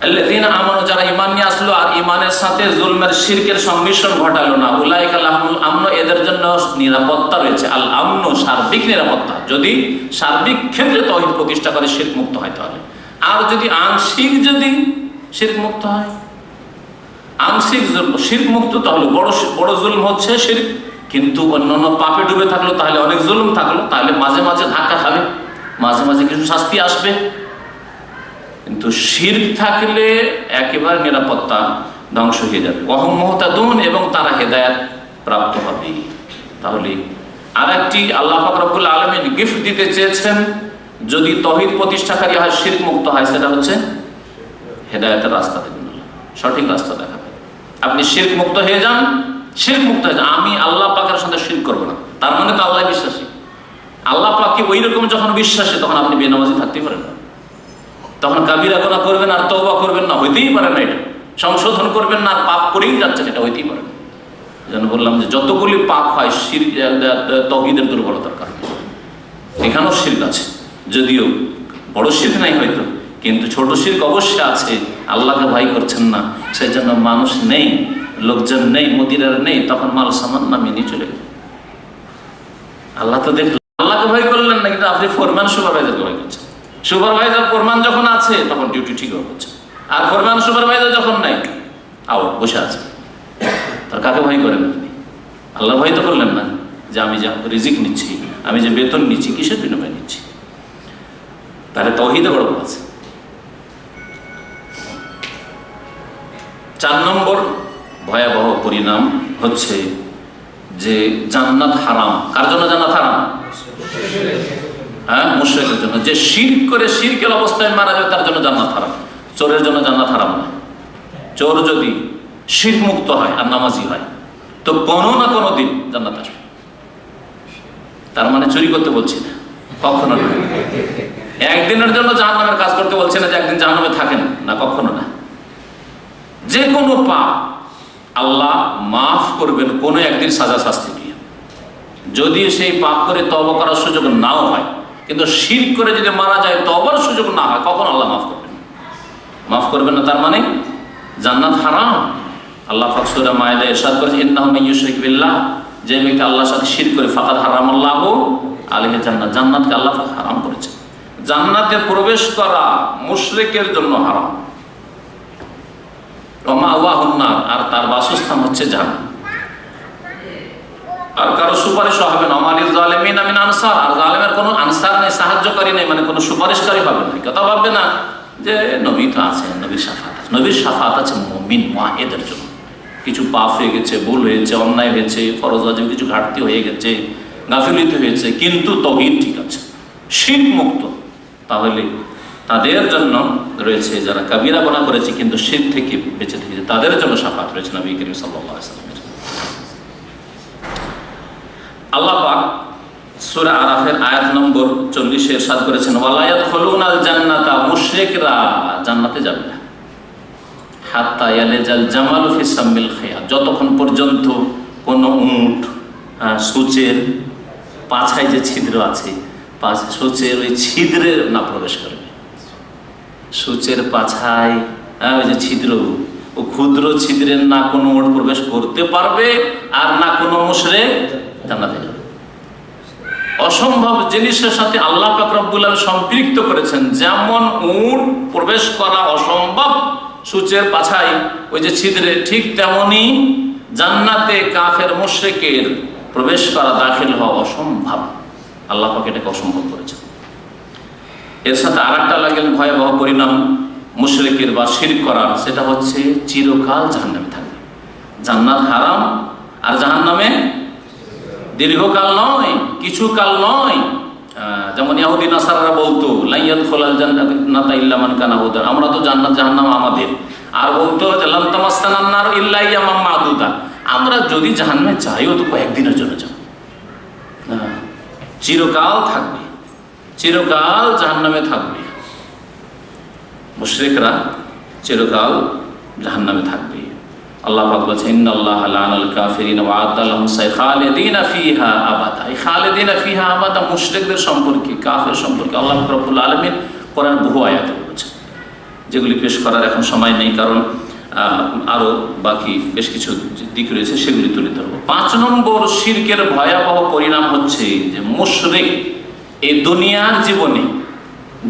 আল্লাযীনা আমানু, যারা ঈমান নিয়ে আসলো আর ঈমানের সাথে জুলমের শিরকের সংমিশ্রণ ঘটালো না, উলাইকা লাহুমুল আমন, এদের জন্য নিরাপত্তা রয়েছে। আল আমন সার্বিক নিরাপত্তা, যদি সার্বিক ক্ষেত্রে তাওহীদ প্রতিষ্ঠা করে শিরক মুক্ত হয় তাহলে। আর যদি আংশিক, যদি শিরক মুক্ত হয়, আংশিক শিরক মুক্ত, তাহলে বড় জুলম হচ্ছে শিরক। কিন্তু অন্যান্য পাপে ডুবে থাকলো তাহলে অনেক জুলুম থাকলো, তাহলে মাঝে মাঝে ধাক্কা খাবে, মাঝে মাঝে কিছু শাস্তি আসবে। কিন্তু শিরক থাকলে একেবারে নিরাপত্তা ধ্বংস হয়ে যাবে। ওয়াহুম মুহতাদুন, এবং তারা হেদায়েত প্রাপ্ত হবে। তাহলে আরেকটি আল্লাহ পাক রব্বুল আলামিন গিফট দিতে চেয়েছেন, যদি তাওহীদ প্রতিষ্ঠাকারী হয়, শিরক মুক্ত হয়, সেটা হচ্ছে হেদায়েতের রাস্তা দেবেন, সঠিক রাস্তা দেখাবেন। আপনি শিরক মুক্ত হয়ে যান, শিরক মুক্ত হয়ে যান, আমি আল্লাহ পাকের সাথে শিরক করবো না, তার মানে তো আল্লাহ বিশ্বাসী। আল্লাহ পাককে ওই রকম যখন বিশ্বাসী, তখন আপনি বেনামাজি থাকতেই পারেন না, তখন কাবিরা গুনাহ করবেন আর তওবা করবেন না, হইতেই পারে না। এটা সংশোধন করবেন না আর পাপ করেই যাচ্ছেন, এটা হইতেই পারে না। যেন বললাম যে যতগুলি পাপ হয় শিরক, তাওহীদের দুর্বলতার কারণে। এখানেও শিরক আছে, যদিও বড় শিরক নাই হয়তো, কিন্তু ছোট শিরক অবশ্যই আছে। আল্লাহকে ভয় করছেন না, সেই জন্য মানুষ নেই লোকজন নেই, মুদিরার নেই, তখন মাল সামান নামিয়ে নিয়ে চলে গেল। আল্লাহ তো দেখলেন, আল্লাহকে ভয় করলেন না, কিন্তু আপনি ফোরম্যান সুপারভাইজারকে ভয় করছেন। সুপারভাইজার ফোরম্যান যখন আছে তখন ডিউটি ঠিক হচ্ছে, আর ফোরম্যান সুপারভাইজার যখন নাই আউট বসে আছে। তার কাকে ভয় করেন আপনি? আল্লাহ ভয় তো করলেন না, যে আমি যে রিজিক নিচ্ছি, আমি যে বেতন নিচ্ছি, কিসের বিনিময়ে নিচ্ছি? তাহলে তাওহীদে বড় আছে। 4 নম্বর ভয়াবহ পরিণাম হচ্ছে যে জান্নাত হারাম। কার জন্য জান্নাত হারাম? হ্যাঁ, মুশরিকের জন্য। যে শিরক করে শিরকের অবস্থায় মারা যায় তার জন্য জান্নাত হারাম। চোরের জন্য জান্নাত হারাম না। চোর যদি শিরক মুক্ত হয় আর নামাজি হয় তো কোনো না কোনো দিন জান্নাত আসবে। তার মানে চুরি করতে বলছি না, কখনো না। একদিনের জন্য জাহান্নামের কাজ করতে বলছে না যে একদিন জাহান্নামে থাকেন না, কখনো না। যে কোনো পাপ আল্লাহ মাফ করবেন কোনো একদিন সাজা শাস্তি দিয়ে, যদি সেই পাপ করে তওবা করার সুযোগ নাও হয়। কিন্তু শিরক করে যদি মারা যায়, তওবার সুযোগ না হয়, কখন আল্লাহ মাফ করবেন? মাফ করবেন না, তার মানে জান্নাত হারাম। আল্লাহ পাক সূরা মায়েদায় ইরশাদ করেছেন, ইন্নাহু মান ইউশরিক বিল্লাহ, যে ব্যক্তি আল্লাহর সাথে শিরক করে, ফাকাদ হারামাল্লাহু আলাইহি জান্নাত, জান্নাতকে আল্লাহ পাক হারাম করেছেন। জান্নাতে প্রবেশ করা মুশরিকের জন্য হারাম। আর তার বাসস্থান হচ্ছে জাহান্নাম। আর কারো সুপারিশ হবে না। ওমালিল যালিমিনা মিন আনসার, আর জালেমের কোনো আনসার নেই, সাহায্যকারী নেই, মানে কোনো সুপারিশকারী হবে না। কথা ভাববে না যে নবী তো আছেন, নবীর শাফাত আছে। নবীর শাফাত আছে মুমিন মুআহিদের জন্য। কিছু পাপ হয়ে গেছে, ভুল হয়েছে, অন্যায় হয়েছে, ফরজ ওয়াজিব কিছু ঘাটতি হয়ে গেছে, গাফিলতি হয়েছে, কিন্তু তাওহীদ ঠিক আছে, শিরক মুক্ত, তাহলে তাদের জন্য রয়েছে। যারা কাবিরা গুনাহ করেছে কিন্তু শিরক থেকে বেঁচে থেকেছে, তাদের জন্য শাফাত রয়েছে নবী করিম সাল্লাল্লাহু আলাইহি ওয়াসাল্লামের। আল্লাহ পাক সূরা আরাফের আয়াত নম্বর 40 এ ইরশাদ করেছেন, ওয়ালা ইয়াদখুলুনাল জান্নাতা, মুশরিকরা জান্নাতে যাবে না, হাত্তা ইয়ালিজাল জামালু ফি সামিল খিয়াত, যতক্ষণ পর্যন্ত কোন উট সূচের পাছায় যে ছিদ্র আছে, সূচের ওই ছিদ্রে না প্রবেশ করবে। সূচের পাছায় ওই যে ছিদ্র, ও ক্ষুদ্র ছিদ্রের না কোনো উট প্রবেশ করতে পারবে, আর না কোনো মুশরিক জান্নাতে যাবে। অসম্ভব জিনিসের সাথে আল্লাহ পাক রব্বুল আলামিন সম্পৃক্ত করেছেন। যেমন উট প্রবেশ করা অসম্ভব সূচের পাছায় ওই যে ছিদ্রে, ঠিক তেমনি জান্নাতে কাফের মুশরিকের প্রবেশ করা, দাখিল হওয়া অসম্ভব। আল্লাহ পাক এটাকে অসম্ভব করেছেন। এর সাথে আরেকটা লাগেন ভয়াবহ পরিণাম মুশরিকের বা শিরক করার, সেটা হচ্ছে চিরকাল জাহান্নামে থাকবে। জান্নাত হারাম, আর জাহান্নামে দীর্ঘকাল নয়, কিছু কাল নয়। যেমন ইহুদি নাসারারা বলতো, লা ইয়াদখুলুল জান্নাতা ইল্লা মান কানা হুদান, আমরা তো জান্নাত জাহান্নাম আমাদের। আর বলতো লান তামাসসানান নার ইল্লা আইয়ামাম মাদুদা, আমরা যদি জাহান্নামে যাইও তো কয়েকদিনের জন্য যাব, চিরকাল থাকবে, চিরকাল জাহান্নামে থাকবে। মুশরিকরা চিরকাল জাহান্নামে থাকবে। আল্লাহ পাক বলেছেন, ইন্নাল্লাহা লা'নাল কাফিরিনা ওয়া আ'আদ্দা লাহুম খালিদিনা ফিহা আবাদা। এই খালিদিনা ফিহা আবাদা মুশরিকদের সম্পর্কে, কাফের সম্পর্কে আল্লাহ রাব্বুল আলামিন কোরআন বহু আয়াতে বলেছেন, যেগুলি পেশ করার এখন সময় নেই, কারণ আরো বাকি বেশ কিছু দিক রয়েছে, সেগুলি তুলে ধরবো। 5 নম্বর শিরকের ভয়াবহ পরিণাম হচ্ছে যে মুশরিক এই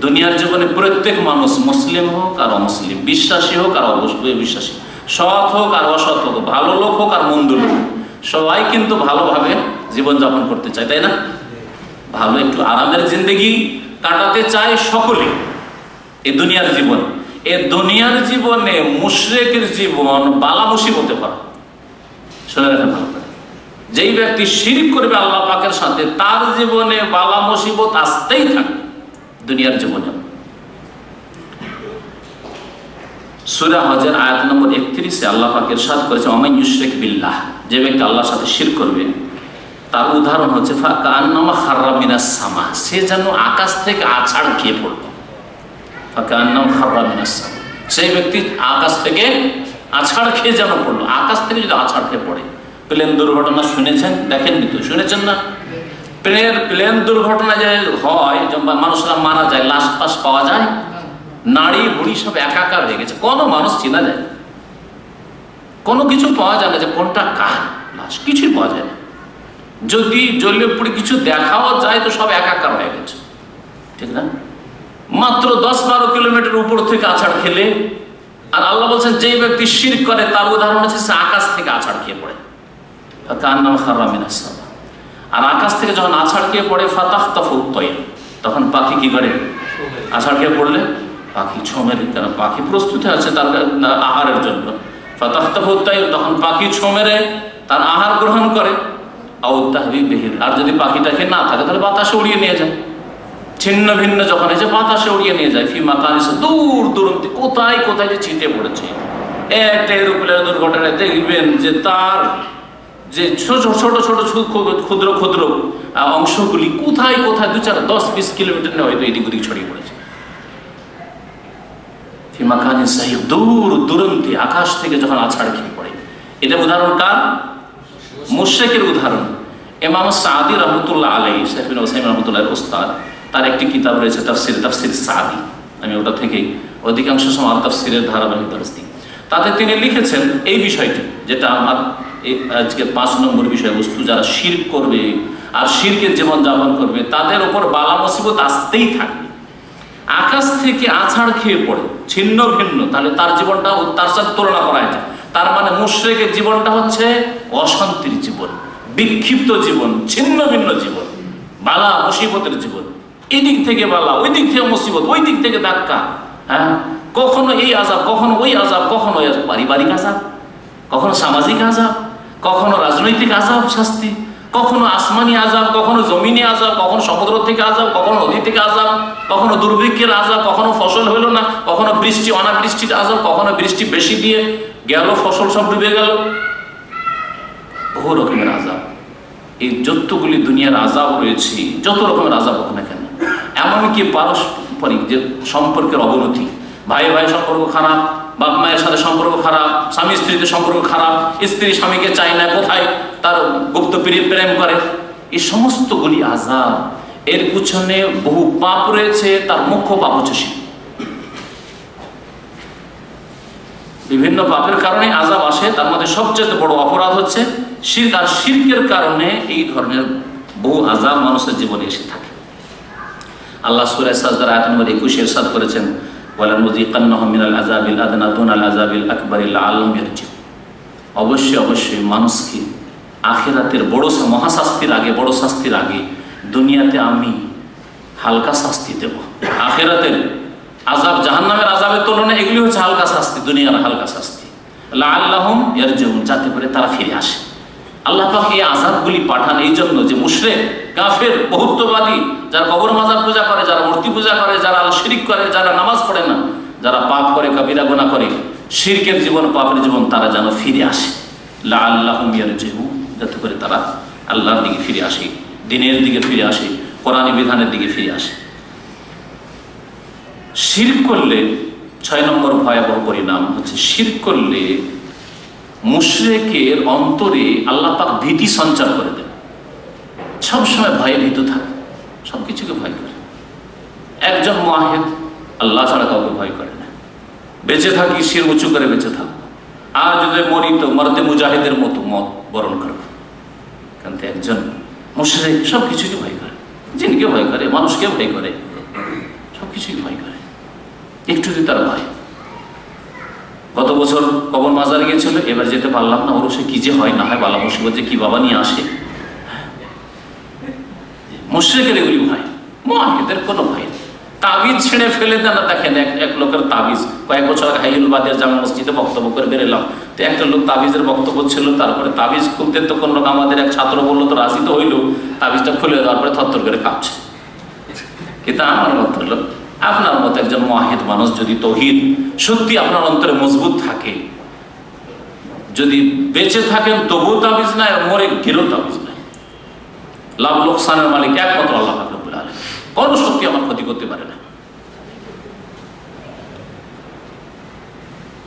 দুনিয়ার জীবনে প্রত্যেক মানুষ, মুসলিম হোক আর অমুসলিম, বিশ্বাসী হোক আর অবিশ্বাসী, সৎ হোক আর অসৎ হোক, ভালো লোক হোক আর মন্দ লোক, সবাই কিন্তু ভালোভাবে জীবনযাপন করতে চায়, তাই না? ভালো একটু আরামের জিন্দেগি কাটাতে চায় সকলে। এই দুনিয়ার জীবনে মুশরিকের জীবন বালা মুসিবতে ভরা। শুনে রাখেন ভালো করে, যেই ব্যক্তি শিরক করবে আল্লাহ পাকের সাথে, তার জীবনে বালা মুসিবত আসতেই থাকবে দুনিয়ার জীবনে। সূরা হজের আয়াত নম্বর 31 আল্লাহ পাক ইরশাদ করেছেন, ওয়া মান ইউশরিক বিল্লাহ, যে ব্যক্তি আল্লাহর সাথে শিরক করবে তার উদাহরণ হচ্ছে ফাকান্নামা খাররা মিনাস সামা, সে যেন আকাশ থেকে আছাড় খেয়ে পড়ল। ফাকান্নামা খাররা মিনাস সামা, সেই ব্যক্তি আকাশ থেকে আছাড় খেয়ে যেন পড়লো। আকাশ থেকে যদি আছাড় খেয়ে পড়ে, প্লেন দুর্ঘটনা শুনেছেন, দেখেননি তো? শুনেছেন না? প্লেন দুর্ঘটনা যে হয়, মানুষরা মারা যায়, লাশ পাশ পাওয়া যায়, নাড়ি ভুড়ি সব একাকার হয়ে গেছে, কোনো মানুষ চেনা যায়। কোনো কিছু পাওয়া যায় না যে কোনটা কার লাশ, কিছুই পাওয়া যায় না। যদি জ্বলে পড়ে কিছু দেখাও যায় তো সব একাকার হয়ে গেছে, ঠিক না? মাত্র 10-12 কিলোমিটার উপর থেকে আছাড় খেলে, আর আল্লাহ বলছেন যেই ব্যক্তি শিরক করে তার উদাহরণ হচ্ছে সে আকাশ থেকে আছাড় খেয়ে পড়ে, আর আকাশ থেকে যখন আছাড় খেয়ে পড়ে তখন পাখি কি করে? আছাড় খেয়ে পড়লে পাখি ছোমেরে, কেন পাখি প্রস্তুত আছে তার আহারের জন্য। তখন পাখি ছোমেরে তার আহার গ্রহণ করে। আর যদি পাখিটাকে না থাকে তাহলে বাতাসে উড়িয়ে নিয়ে যায়, ছিন্ন ভিন্ন যখন এসে বাতাসে উড়িয়ে নিয়ে যায়। ফিমা কানিসে দূর দূরান্তে কোথায় কোথায় যে ছিটে পড়েছে। একটা এরোপ্লেনের দুর্ঘটনায় দেখবেন যে তার যে ছোট ছোট ছোট ক্ষুদ্র ক্ষুদ্র অংশগুলি কোথায় কোথায় 2-4-10-20 কিলোমিটার নিয়ে হয়তো এদিক ওদিক ছড়িয়ে পড়েছে। ফিমা কানিসে দূর দূরান্তে আকাশ থেকে যখন আছাড় খেয়ে পড়ে। এটা উদাহরণ কার? মুশরিকের উদাহরণ। ইমাম সাদি রহমতুল্লাহ আলাইহি, শেখ ইবনে উসাইমিন রহমতুল্লাহর ওস্তাদ, তার একটি কিতাব রয়েছে তাফসির সাদি। আমি ওটা থেকেই অধিকাংশ সময় তাফসিরের ধারাবাহিক দর্শ দিই। তাতে তিনি লিখেছেন এই বিষয়টি, যেটা আমার আজকে 5 নম্বর বিষয়বস্তু, যারা শিরক করবে আর শিরকের জীবনযাপন করবে তাদের উপর বালা মুসিবত আসতেই থাকবে। আকাশ থেকে আছাড় খেয়ে পড়ে ছিন্ন ভিন্ন, তাহলে তার জীবনটা তার সাথে তুলনা করা যায়। তার মানে মুশরিকের জীবনটা হচ্ছে অশান্তির জীবন, বিক্ষিপ্ত জীবন, ছিন্ন ভিন্ন জীবন, বালা মুসিবতের জীবন। এদিক থেকে বালা, ওই দিক থেকে মুসিবত, ওই দিক থেকে ধাক্কা। হ্যাঁ, কখনো এই আযাব, কখনো ওই আযাব, কখনো পারিবারিক আযাব, কখনো সামাজিক আযাব, কখনো রাজনৈতিক আযাব শাস্তি, কখনো আসমানি আযাব, কখনো জমিনি আযাব, কখনো সমুদ্র থেকে আযাব, কখনো নদী থেকে আযাব, কখনো দুর্ভিক্ষের আযাব, কখনো ফসল হলো না, কখনো বৃষ্টি অনাবৃষ্টির আযাব, কখনো বৃষ্টি বেশি দিয়ে গেল ফসল সব ডুবে গেল। বহু রকমের আযাব। এই যতগুলি দুনিয়ার আযাব রয়েছে, যত রকমের আযাব হোক না কেন, এমনকি পারস্পরিক যে সম্পর্কের অবনতি, ভাই ভাই সম্পর্ক খারাপ, বাপ মায়ের সাথে সম্পর্ক খারাপ, স্বামী স্ত্রীতে সম্পর্ক খারাপ, স্ত্রী স্বামীকে চায় না, কোথায় তার গুপ্ত প্রেম করে, এই সমস্তগুলি আযাব। এর পিছনে বহু পাপ রয়েছে, তার মুখ্য পাপ হচ্ছে শিরক। বিভিন্ন পাপের কারণে আযাব আসে, তার মধ্যে সবচেয়ে বড় অপরাধ হচ্ছে শিরক। আর শিরকের কারণে এই ধরনের বহু আযাব মানুষের জীবনে এসে থাকে। আল্লাহ সূরা সাজদার আয়াত নম্বর 21 ইরশাদ করেছেন, ওয়ালানুযিকান্নাহুম মিনাল আযাবিল আদনা দুনাল আযাবিল আকবারি লাআল্লাহুম ইয়ারজিউন। অবশ্যই অবশ্যই মানুষকে আখিরাতের বড় মহাশাস্তির আগে, বড় শাস্তির আগে দুনিয়াতে আমি হালকা শাস্তি দেব। আখিরাতের আযাব, জাহান্নামের আযাবের তুলনায় এগুলি হচ্ছে হালকা শাস্তি, দুনিয়ার হালকা শাস্তি। লাআল্লাহুম ইয়ারজিউন, যাতে করে তারা ফিরে আসে। আল্লাহ পাক এই আযাবগুলি পাঠান এই জন্য যে মুশরিক, কাফের, বহুত্ববাদী, যারা কবর মাজার পূজা করে, যারা মূর্তি পূজা করে, যারা শিরক করে, যারা নামাজ পড়ে না, যারা পাপ করে, কাবিরা গুনাহ করে, শিরকের জীবন, পাপের জীবন, তারা যেন ফিরে আসে। লাআল্লাহুম ইয়ারজিউন, যাতে করে তারা আল্লাহর দিকে ফিরে আসে, দ্বীনের দিকে ফিরে আসে, কোরআনী বিধানের দিকে ফিরে আসে। শিরক করলে 6 নম্বর ভয়াবহ পরিণাম হচ্ছে, শিরক করলে মুশরিকের অন্তরে আল্লাহ পাক ভীতি সঞ্চার করে দেন। সবসময় ভয়ে ভীত থাকে, সবকিছুকে ভয় করে। একজন মুআহিদ আল্লাহ ছাড়া কাউকে ভয় করে না। বেঁচে থাকি শির উঁচু করে বেঁচে থাকবো, আর যদি মরি তো মরদে মুজাহিদের মতো মত বরণ করবো। কিন্তু একজন মুশরিক সবকিছুকে ভয় করে, জিনকে ভয় করে, মানুষকে ভয় করে, সবকিছুই ভয় করে, একটু যদি তার ভয়। গত বছর কবর মাজার গিয়েছিল, এবার যেতে পারলাম না, ওর সে কি যে হয় না হয়, বালা মুসিবত যে কি বাবা নিয়ে আসে। মুশরিকের এগুলি ভয়, মুআহিদের কোনো ভয়। তাবিজ ছেড়ে ফেলে দেন না। দেখেন এক লোকের তাবিজ, কয়েক বছর আগে হাইলুলবাদের জামে মসজিদে বক্তব্য করে বেরোলাম, তো একটা লোক তাবিজের বক্তব্য ছিল, তারপরে তাবিজ খুলতে তো কোন লোক, আমাদের এক ছাত্র বললো তো রাজি তো হইলো, তাবিজটা খুলে দেওয়ার পরে থরথর করে কাঁপছে। কিন্তু আমার মত হলো, আপনার মতো একজন মুআহিদ মানুষ যদি তৌহিদ সত্যি আপনার অন্তরে মজবুত থাকে, যদি বেঁচে থাকেন তবুও তাবিজ নাই, আর মরে গেলেও তাবিজ নাই। লাভ লোকসানের মালিক একমাত্র আল্লাহ পাক রব্বুল আলামিন। কোনো শক্তি আমার ক্ষতি করতে পারে না।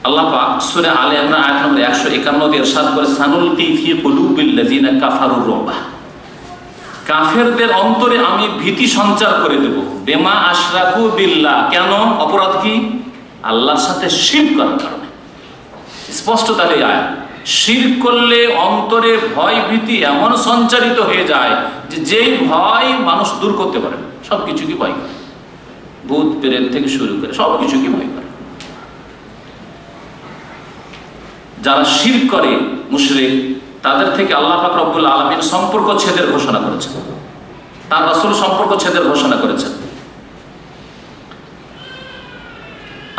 আল্লাহ পাক সূরা আলে ইমরান আয়াত নম্বর 151 তে ইরশাদ করে, সানুলকি ফি কুলুবিল লাযিনা কাফারুর রুবা, কাফেরদের অন্তরে আমি ভীতি সঞ্চার করে দেব। বেমা আশরাকু বিল্লাহ, কেন? অপরাধ কি? আল্লাহর সাথে শিরক করার কারণে। স্পষ্ট তাহলে আয়াত। শিরক করলে অন্তরে ভয় ভীতি এমন সঞ্চারিত হয়ে যায় যে যেই ভয় মানুষ দূর করতে পারে না, সবকিছু কি ভয় করে, ভূত প্রেত থেকে শুরু করে সবকিছু কি ভয় করে। যারা শিরক করে মুশরিক, তাদের থেকে আল্লাহ পাক রব্বুল আলামিন সম্পর্ক ছেদের ঘোষণা করেছেন, তার রাসূল সম্পর্ক ছেদের ঘোষণা করেছেন।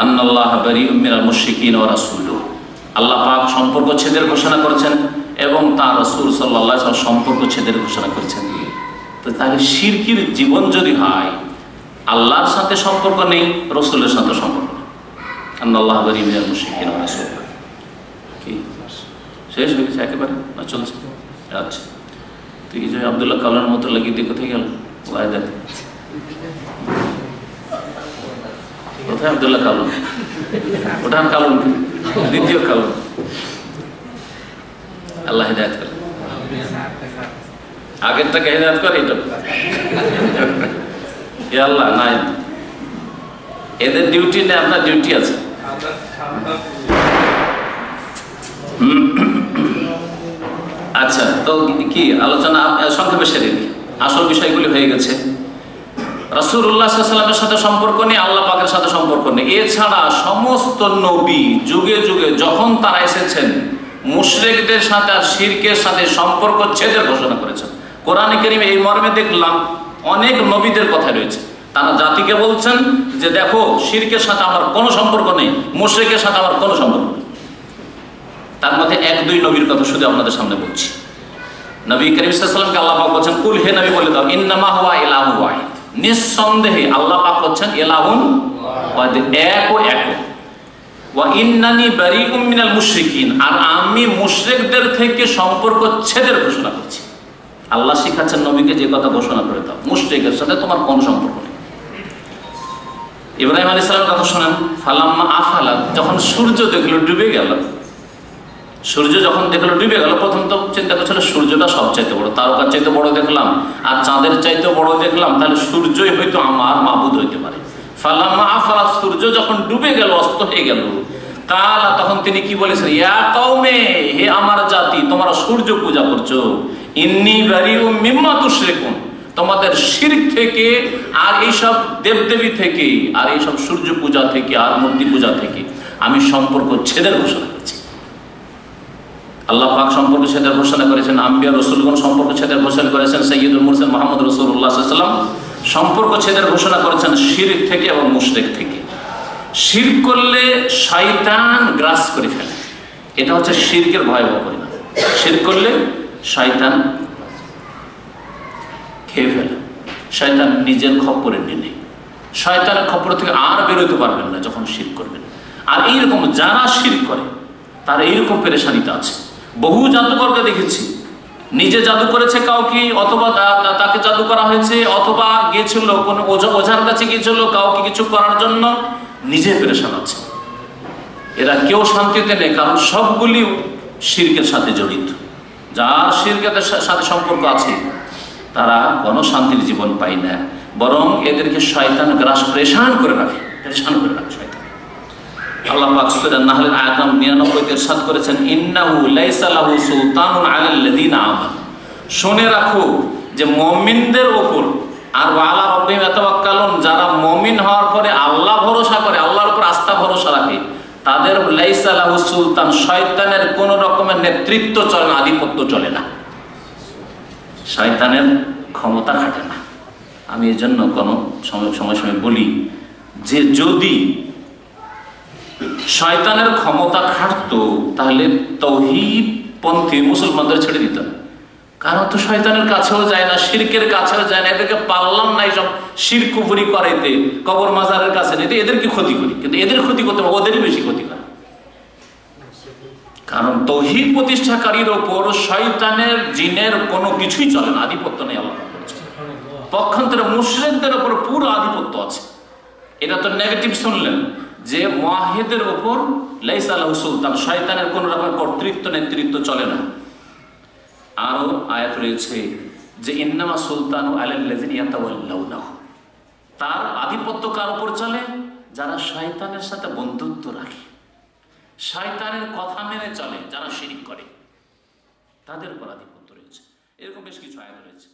আন্নাল্লাহা বারিউম মিনাল মুশরিকিন ওয়া রাসূলুহু, আল্লাহ পাক সম্পর্ক ছেদের ঘোষণা করেছেন এবং তার রাসূল সাল্লাল্লাহু আলাইহি ওয়াসাল্লাম সম্পর্ক ছেদের ঘোষণা করেছেন। তো তাহলে শিরকির জীবন যদি হয়, আল্লাহর সাথে সম্পর্ক নেই, রাসূলের সাথে সম্পর্ক নেই। আন্নাল্লাহা বারিউম মিনাল মুশরিকিন ওয়া রাসূলুহু, কি শেষ হয়ে গেছে একেবারে না চলছে? আচ্ছা, তুই যে আব্দুল্লাহ কালার মতো লাগিয়ে দিয়ে কোথায় গেল? কোথায় আব্দুল্লাহ কালুন? ওটার কালুন, দ্বিতীয় কালুন। আল্লাহ হিদায়াত করে, আগেরটাকে হিদায়াত করে, এটা আল্লাহ নাই। এদের ডিউটি নেই, আপনার ডিউটি আছে। আচ্ছা, তো কি আলোচনা সংক্ষেপে সেরে নিই, আসল বিষয়গুলি হয়ে গেছে। রাসূলুল্লাহ সাল্লাল্লাহু আলাইহি ওয়াসাল্লামের সাথে সম্পর্ক নেই, আল্লাহ পাকের সাথে সম্পর্ক নেই। এছাড়া সমস্ত নবী যুগে যুগে যখন তারা এসেছেন, মুশরিকদের সাথে আর শিরকের সাথে সম্পর্ক ছেদের ঘোষণা করেছেন। কোরআনে কারীমে এই মর্মে দেখলাম অনেক নবীদের কথা রয়েছে, তারা জাতিকে বলছেন যে দেখো, শিরকের সাথে আমার কোনো সম্পর্ক নেই, মুশরিকের সাথে আমার কোনো সম্পর্ক নেই। তার মধ্যে এক দুই নবীর কথা শুধু আপনাদের সামনে বলছি। নবী করিম সাল্লাল্লাহু আলাইহি ওয়াসাল্লামকে আল্লাহ পাক বলেন, কুল হে নবী বলে দাও, ইন্নামা হুয়া ইলাহু ওয়াহিদ, নিঃসন্দেহে আল্লাহ পাক হচ্ছেন ইলাহুন ওয়াহিদ, এক ও এক। ওয়া ইন্নানি বারিউম মিনাল মুশরিকিন, আর আমি মুশরিকদের থেকে সম্পর্ক ছেদের ঘোষণা করছি। আল্লাহ শিখাচ্ছেন নবীকে যে কথা ঘোষণা করে দাও, মুশরিকের সাথে তোমার কোনো সম্পর্ক নেই। ইব্রাহিম আলাইহিস সালামের কথা শুনেন, ফালাম্মা আফালা, যখন সূর্য দেখলো ডুবে গেল, সূর্য যখন দেখলো ডুবে গেল, প্রথম তো চিন্তা করছিল সূর্যটা সবচাইতে বড়, তারকার চাইতে বড় দেখলাম আর চাঁদের চাইতে বড় দেখলাম, তাহলে সূর্যই হয়তো আমার মাবুদ হইতে পারে। ফালাম্মা আফালা, সূর্য যখন ডুবে গেল, অস্ত হয়ে গেল, কালা, তখন তিনি কি বলেছেন, ইয়া কওমে, হে আমার জাতি, তোমরা সূর্য পূজা করছো, ইন্নী বারিউম মিম্মা তুশরিকুন, তোমাদের শিরক থেকে আর এইসব দেবদেবী থেকে আর এইসব সূর্য পূজা থেকে আর মূর্তি পূজা থেকে আমি সম্পর্ক ছেদের ঘোষণা করছি। আল্লাহ পাক সম্পর্ক ছেদের ঘোষণা করেছেন, আম্বিয়া রাসূলগণ সম্পর্ক ছেদের ঘোষণা করেছেন, সাইয়্যিদুল মুরসালিন মুহাম্মদ রাসূলুল্লাহ সাল্লাল্লাহু আলাইহি ওয়াসাল্লাম সম্পর্ক ছেদের ঘোষণা করেছেন শিরক থেকে এবং মুশরিক থেকে। শিরক করলে শয়তান গ্রাস করে ফেলে, এটা হচ্ছে শিরকের ভয়াবহ পরিণাম। শিরক করলে শয়তান খেয়ে ফেলে, শয়তান নিজের খপ্পরে নিয়ে, শয়তানের খপ্পর থেকে আর বেরোতে পারবেন না যখন শিরক করবেন। আর এইরকম যারা শিরক করে তারা এইরকম পেরেশানিতে আছে। বহু জাদুকরকে দেখেছি, নিজে জাদু করেছে কাউকে, অথবা তাকে জাদু করা হয়েছে, অথবা গিয়েছিল কোন ওঝার কাছে গিয়েছিল কাউকে কিছু করার জন্য, নিজে পেরেশান আছে। এরা কেউ শান্তিতে নেই, কারণ সবগুলি শিরকের সাথে জড়িত। যার শিরকের সাথে সম্পর্ক আছে তারা কোনো শান্তির জীবন পায় না, বরং এদেরকে শয়তান গ্রাস পেরেশান করে রাখে, পেরেশান করে রাখে শয়তান। আল্লাহ পাক সূরা নাহলের আয়াত নম্বর 99 তে ইরশাদ করেছেন, ইন্নাহু লাইসা লাহু সুলতানুন আলাল লাযিনা আমানু, শুনে রাখো যে মুমিনদের উপর, আর আলা রাব্বিহিম ইয়াতাওয়াক্কালুন, যারা মুমিন হওয়ার পরে আল্লাহ ভরসা করে, আল্লাহর উপর আস্থা ভরসা রাখে, তাদের লাইসা লাহু সুলতান, শয়তানের কোন রকমের নেতৃত্ব চলে না, আধিপত্য চলে না, শয়তানের ক্ষমতা খাটে না। আমি এই জন্য কোনো সময় বলি যে যদি শয়তানের ক্ষমতা খাটতো তাহলে তাওহীদ পন্থী মুসলমানদের ছেড়ে দিত, কারণ তো শয়তানের কাছেও যায় না, শিরকের কাছেও যায় না, এদেরকে পারলাম না এইসব শিরক কুফরি করাইতে, কবর মাজারের কাছে নিতে, এদেরকে ক্ষতি করি, কিন্তু এদের ক্ষতি করতে ওদেরই বেশি ক্ষতি করে। কারণ তাওহীদ প্রতিষ্ঠাকারীর ওপর শয়তানের জিনের কোনো কিছুই চলে না, আধিপত্য নেই। আল্লাহ বলেছেন পক্ষান্তরে মুশরিকদের ওপর পুরো আধিপত্য আছে। এটা তো নেগেটিভ শুনলেন যে মুআহিদের ওপর লাইসা লাহু সুলতান, শয়তানের কোন রকম কর্তৃত্ব নেতৃত্ব চলে না। আরো আয়াত রয়েছে যে ইন্নামা সুলতানু আলাল্লাযিনা ইয়াতাওয়াল্লাউনাহু, তার আধিপত্য কার উপর চলে? যারা শয়তানের সাথে বন্ধুত্ব রাখে, শয়তানের কথা মেনে চলে যারা শিরিক করে, তাদের উপর আধিপত্য রয়েছে। এরকম বেশ কিছু আয়াত রয়েছে।